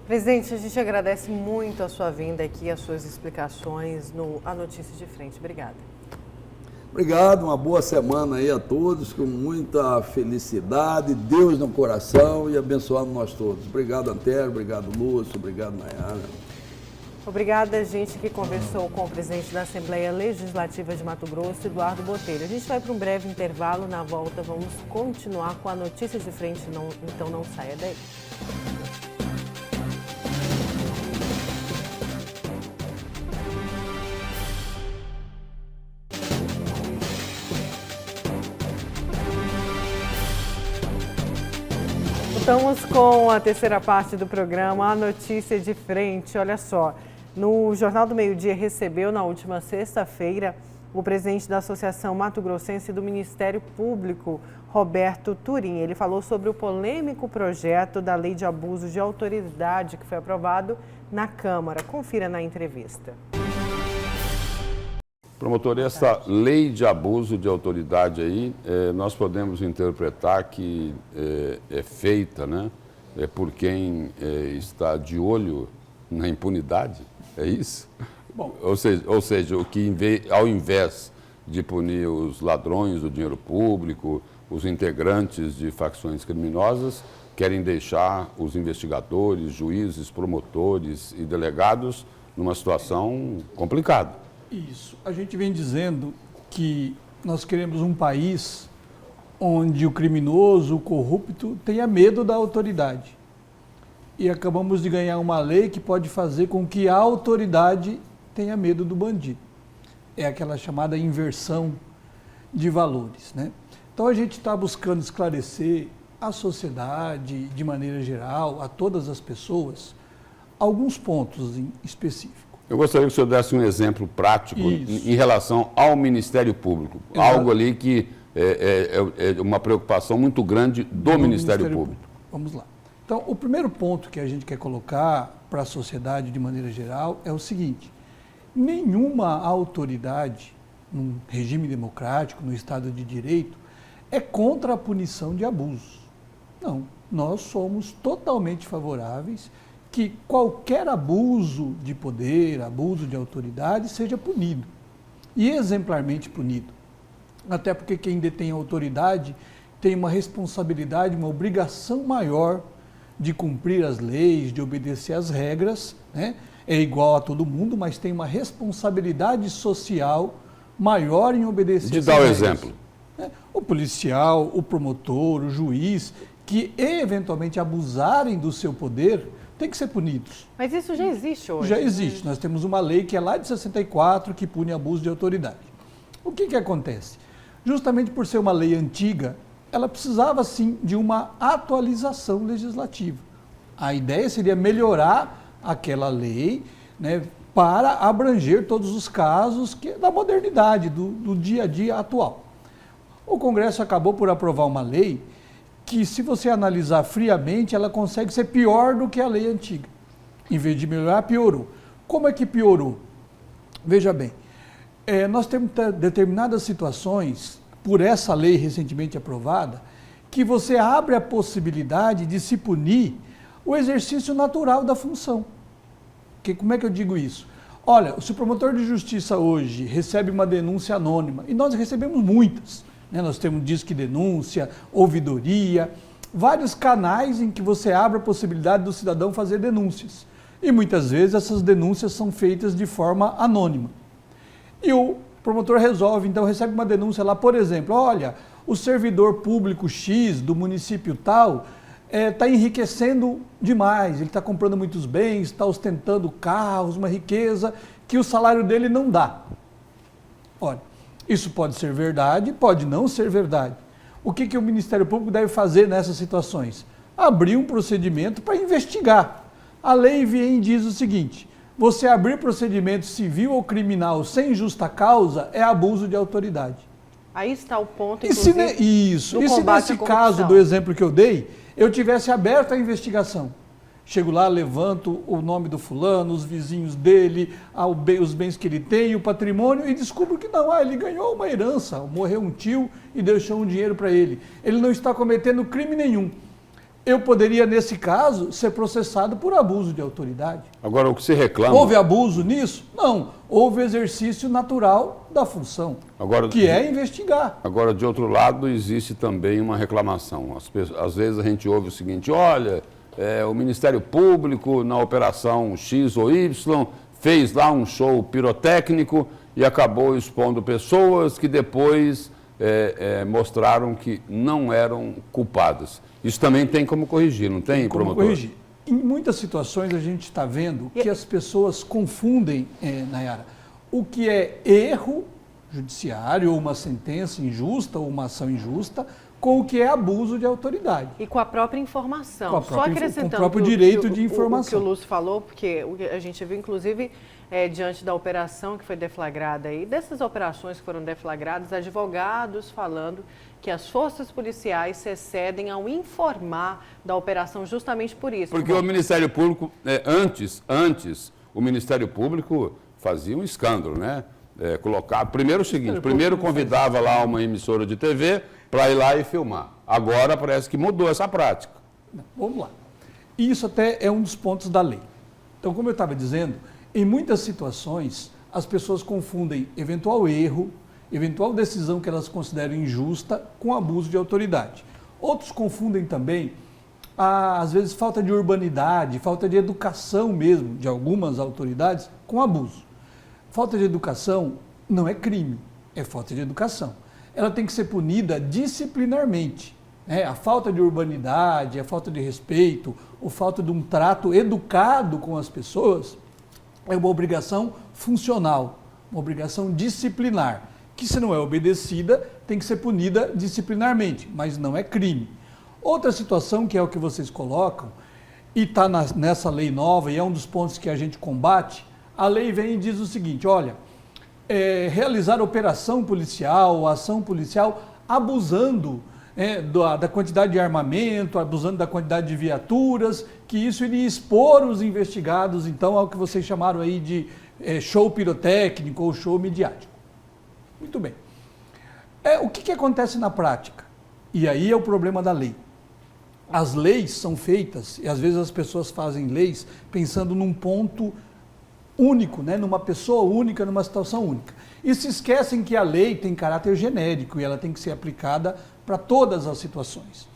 Presidente, a gente agradece muito a sua vinda aqui, as suas explicações no A Notícia de Frente. Obrigada. Obrigado, uma boa semana aí a todos, com muita felicidade, Deus no coração e abençoando nós todos. Obrigado, Antero, obrigado, Lúcio, obrigado, Nayara. Obrigada, gente, que conversou com o presidente da Assembleia Legislativa de Mato Grosso, Eduardo Botelho. A gente vai para um breve intervalo, na volta vamos continuar com a Notícia de Frente, então não saia daí. Estamos com a terceira parte do programa, a Notícia de Frente. Olha só, no Jornal do Meio-Dia recebeu na última sexta-feira o presidente da Associação Mato Grossense do Ministério Público, Roberto Turim. Ele falou sobre o polêmico projeto da Lei de Abuso de Autoridade que foi aprovado na Câmara. Confira na entrevista. Promotor, essa lei de abuso de autoridade aí, nós podemos interpretar que é feita, né, por quem está de olho na impunidade, é isso? Bom. Ou seja, o que ao invés de punir os ladrões do dinheiro público, os integrantes de facções criminosas, querem deixar os investigadores, juízes, promotores e delegados numa situação complicada. Isso. A gente vem dizendo que nós queremos um país onde o criminoso, o corrupto, tenha medo da autoridade. E acabamos de ganhar uma lei que pode fazer com que a autoridade tenha medo do bandido. É aquela chamada inversão de valores, né? Então a gente está buscando esclarecer à sociedade, de maneira geral, a todas as pessoas, alguns pontos em específico. Eu gostaria que o senhor desse um exemplo prático em relação ao Ministério Público. Exato. Algo ali que é uma preocupação muito grande do Ministério Público. Vamos lá. Então, o primeiro ponto que a gente quer colocar para a sociedade de maneira geral é o seguinte: nenhuma autoridade, num regime democrático, no Estado de Direito, é contra a punição de abusos. Não, nós somos totalmente favoráveis que qualquer abuso de poder, abuso de autoridade seja punido, e exemplarmente punido. Até porque quem detém autoridade tem uma responsabilidade, uma obrigação maior de cumprir as leis, de obedecer às regras, né? É igual a todo mundo, mas tem uma responsabilidade social maior em obedecer às regras. De dar o exemplo. O policial, o promotor, o juiz, que eventualmente abusarem do seu poder, tem que ser punidos. Mas isso já existe hoje. Já existe. Nós temos uma lei que é lá de 64 que pune abuso de autoridade. O que acontece? Justamente por ser uma lei antiga, ela precisava sim de uma atualização legislativa. A ideia seria melhorar aquela lei, né, para abranger todos os casos da modernidade, do dia a dia atual. O Congresso acabou por aprovar uma lei que, se você analisar friamente, ela consegue ser pior do que a lei antiga. Em vez de melhorar, piorou. Como é que piorou? Veja bem, nós temos determinadas situações, por essa lei recentemente aprovada, que você abre a possibilidade de se punir o exercício natural da função. Como é que eu digo isso? Olha, se o promotor de justiça hoje recebe uma denúncia anônima, e nós recebemos muitas, né? Nós temos disque denúncia, ouvidoria, vários canais em que você abre a possibilidade do cidadão fazer denúncias. E muitas vezes essas denúncias são feitas de forma anônima. E o promotor resolve, então recebe uma denúncia lá, por exemplo, olha, o servidor público X do município tal está enriquecendo demais, ele está comprando muitos bens, está ostentando carros, uma riqueza que o salário dele não dá. Olha, isso pode ser verdade, pode não ser verdade. O que o Ministério Público deve fazer nessas situações? Abrir um procedimento para investigar. A lei vem e diz o seguinte: você abrir procedimento civil ou criminal sem justa causa é abuso de autoridade. Aí está o ponto, inclusive, inclusive, isso. E se nesse caso do exemplo que eu dei, eu tivesse aberto a investigação? Chego lá, levanto o nome do fulano, os vizinhos dele, os bens que ele tem, o patrimônio, e descubro que não, ele ganhou uma herança, morreu um tio e deixou um dinheiro para ele. Ele não está cometendo crime nenhum. Eu poderia, nesse caso, ser processado por abuso de autoridade. Agora, o que se reclama... Houve abuso nisso? Não. Houve exercício natural da função, que é investigar. Agora, de outro lado, existe também uma reclamação. Às vezes a gente ouve o seguinte: olha, o Ministério Público, na operação X ou Y, fez lá um show pirotécnico e acabou expondo pessoas que depois mostraram que não eram culpadas. Isso também tem como corrigir, não tem, promotor? Como corrigir. Em muitas situações a gente está vendo que as pessoas confundem, Nayara, o que é erro judiciário, ou uma sentença injusta, ou uma ação injusta, com o que é abuso de autoridade. E com a própria informação. Com a própria, Só acrescentando com o próprio direito de informação. O que o Lúcio falou, porque a gente viu, inclusive, diante da operação que foi deflagrada aí, dessas operações que foram deflagradas, advogados falando que as forças policiais se excedem ao informar da operação justamente por isso. Porque o Ministério Público, antes, o Ministério Público fazia um escândalo, né? Primeiro o seguinte, primeiro convidava lá uma emissora de TV para ir lá e filmar. Agora parece que mudou essa prática. Vamos lá. Isso até é um dos pontos da lei. Então, como eu estava dizendo, em muitas situações as pessoas confundem eventual erro, eventual decisão que elas consideram injusta com abuso de autoridade. Outros confundem também, às vezes, falta de urbanidade, falta de educação mesmo de algumas autoridades com abuso. Falta de educação não é crime, é falta de educação. Ela tem que ser punida disciplinarmente. A falta de urbanidade, a falta de respeito, ou falta de um trato educado com as pessoas é uma obrigação funcional, uma obrigação disciplinar, que se não é obedecida, tem que ser punida disciplinarmente, mas não é crime. Outra situação, que é o que vocês colocam, e está nessa lei nova, e é um dos pontos que a gente combate, a lei vem e diz o seguinte: olha, realizar operação policial, ação policial, abusando da quantidade de armamento, abusando da quantidade de viaturas, que isso iria expor os investigados, então, ao que vocês chamaram aí de show pirotécnico ou show midiático. Muito bem. O que acontece na prática? E aí é o problema da lei. As leis são feitas, e às vezes as pessoas fazem leis pensando num ponto único, numa pessoa única, numa situação única. E se esquecem que a lei tem caráter genérico e ela tem que ser aplicada para todas as situações.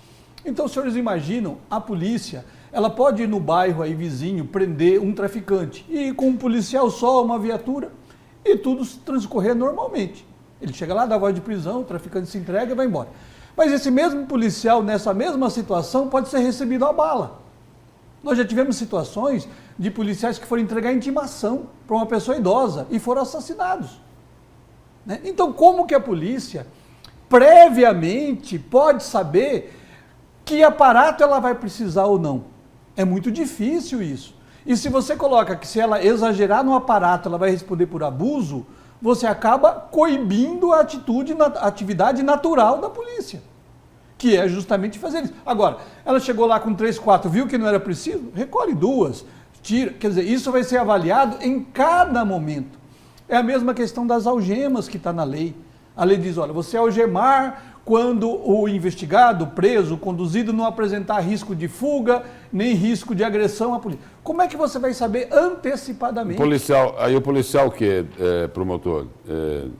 Então, os senhores imaginam, a polícia, ela pode ir no bairro aí vizinho prender um traficante e com um policial só, uma viatura, e tudo transcorrer normalmente. Ele chega lá, dá voz de prisão, o traficante se entrega e vai embora. Mas esse mesmo policial, nessa mesma situação, pode ser recebido a bala. Nós já tivemos situações de policiais que foram entregar intimação para uma pessoa idosa e foram assassinados. Então, como que a polícia, previamente, pode saber que aparato ela vai precisar ou não? É muito difícil isso. E se você coloca que se ela exagerar no aparato, ela vai responder por abuso, você acaba coibindo a atividade natural da polícia, que é justamente fazer isso. Agora, ela chegou lá com 3, 4, viu que não era preciso? Recolhe 2, tira. Quer dizer, isso vai ser avaliado em cada momento. É a mesma questão das algemas que está na lei. A lei diz, olha, você algemar quando o investigado, preso, conduzido não apresentar risco de fuga, nem risco de agressão à polícia. Como é que você vai saber antecipadamente? O policial que promotor,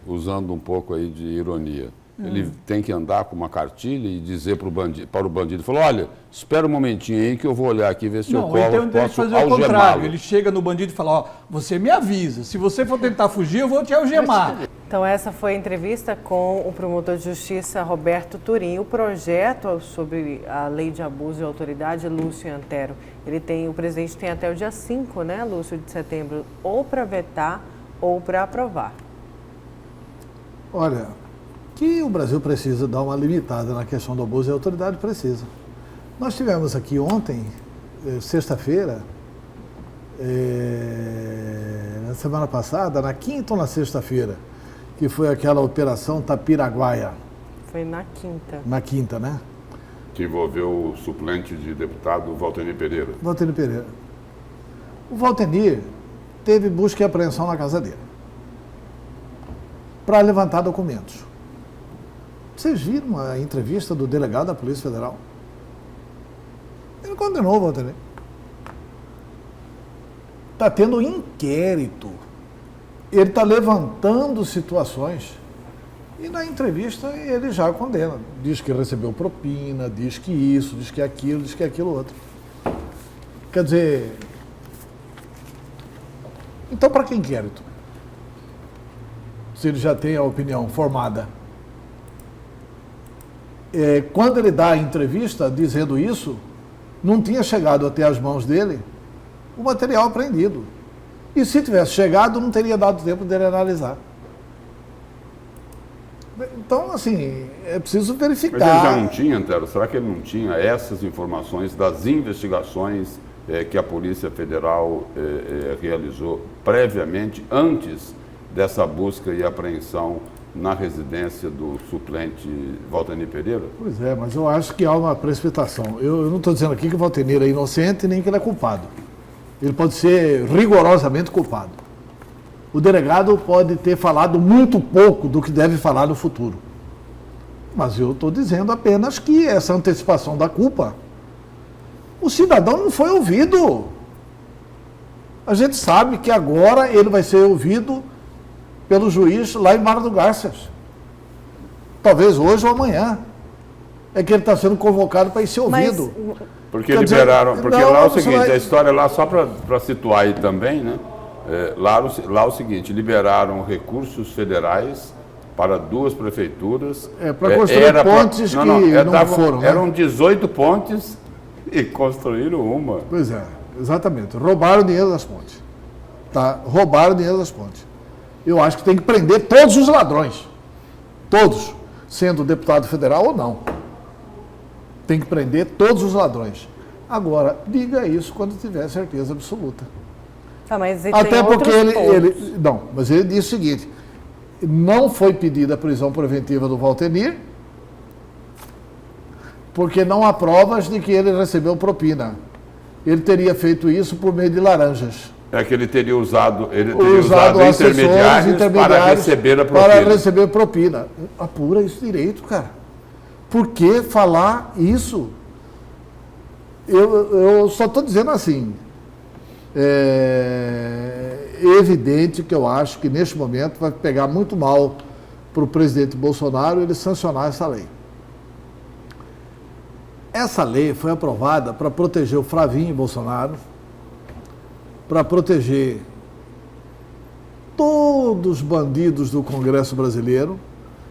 usando um pouco aí de ironia, Ele tem que andar com uma cartilha e dizer para o bandido, falou, olha, espera um momentinho aí que eu vou olhar aqui e ver se eu Não, então ele tem que posso fazer o contrário. algemá-lo. Ele chega no bandido e fala, ó, você me avisa, se você for tentar fugir, eu vou te algemar. Então essa foi a entrevista com o promotor de justiça Roberto Turim. O projeto sobre a lei de abuso de autoridade, Lúcio Antero, o presidente tem até o dia 5, né, Lúcio, de setembro, ou para vetar ou para aprovar. Olha, que o Brasil precisa dar uma limitada na questão do abuso de autoridade, precisa. Nós tivemos aqui ontem, sexta-feira, na semana passada, na quinta ou na sexta-feira, que foi aquela operação Tapiraguaia. Foi na quinta. Na quinta, né? Que envolveu o suplente de deputado Valtenir Pereira. Valtenir Pereira. O Valtenir teve busca e apreensão na casa dele para levantar documentos. Vocês viram a entrevista do delegado da Polícia Federal? Ele condenou o Valtenir. Está tendo um inquérito. Ele está levantando situações e na entrevista ele já condena. Diz que recebeu propina, diz que isso, diz que aquilo outro. Quer dizer, então para que inquérito? Se ele já tem a opinião formada. Quando ele dá a entrevista dizendo isso, não tinha chegado até as mãos dele o material apreendido. E se tivesse chegado, não teria dado tempo dele analisar. Então, assim, é preciso verificar. Mas ele já não tinha, Antero? Será que ele não tinha essas informações das investigações que a Polícia Federal realizou previamente, antes dessa busca e apreensão na residência do suplente Valtenir Pereira? Pois é, mas eu acho que há uma precipitação. Eu não estou dizendo aqui que o Valtenir é inocente nem que ele é culpado. Ele pode ser rigorosamente culpado. O delegado pode ter falado muito pouco do que deve falar no futuro. Mas eu estou dizendo apenas que essa antecipação da culpa, o cidadão não foi ouvido. A gente sabe que agora ele vai ser ouvido pelo juiz lá em Barra do Garças. Talvez hoje ou amanhã. É que ele está sendo convocado para ir ser ouvido. Porque Quer liberaram, dizer, porque não, lá é o seguinte, vai... a história lá, só para situar aí também, né? Lá é o seguinte, liberaram recursos federais para 2 prefeituras. Para construir pontes que não foram. Né? Eram 18 pontes e construíram uma. Pois é, exatamente. Roubaram o dinheiro das pontes. Tá? Roubaram o dinheiro das pontes. Eu acho que tem que prender todos os ladrões. Todos. Sendo deputado federal ou não. Tem que prender todos os ladrões. Agora, diga isso quando tiver certeza absoluta. Tá, mas até porque ele... Não, mas ele disse o seguinte, não foi pedida a prisão preventiva do Valtenir, porque não há provas de que ele recebeu propina. Ele teria feito isso por meio de laranjas. É que ele teria usado intermediários para receber a propina. Para receber propina. Apura isso direito, cara. Por que falar isso? Eu só estou dizendo assim, é evidente que eu acho que neste momento vai pegar muito mal para o presidente Bolsonaro ele sancionar essa lei. Essa lei foi aprovada para proteger o Flavinho Bolsonaro, para proteger todos os bandidos do Congresso brasileiro.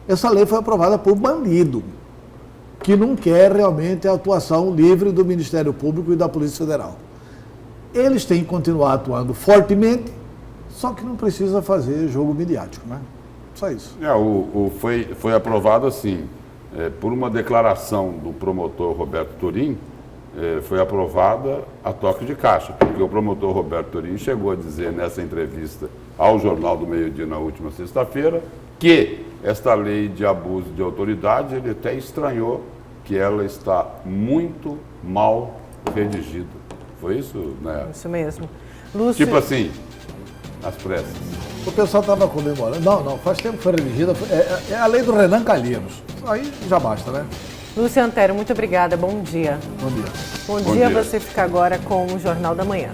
Essa lei foi aprovada por bandido, que não quer realmente a atuação livre do Ministério Público e da Polícia Federal. Eles têm que continuar atuando fortemente, só que não precisa fazer jogo midiático, né? Só isso. Foi aprovado assim, por uma declaração do promotor Roberto Turim, foi aprovada a toque de caixa, porque o promotor Roberto Turim chegou a dizer nessa entrevista ao Jornal do Meio-Dia na última sexta-feira que esta lei de abuso de autoridade, ele até estranhou que ela está muito mal redigida. Foi isso, né? Isso mesmo. Lúcio... Tipo assim, às pressas. O pessoal estava comemorando. Não, faz tempo que foi redigida. É a lei do Renan Calheiros. Aí já basta, né? Lúcio Antero, muito obrigada. Bom dia. Bom dia. Bom dia. Você fica agora com o Jornal da Manhã.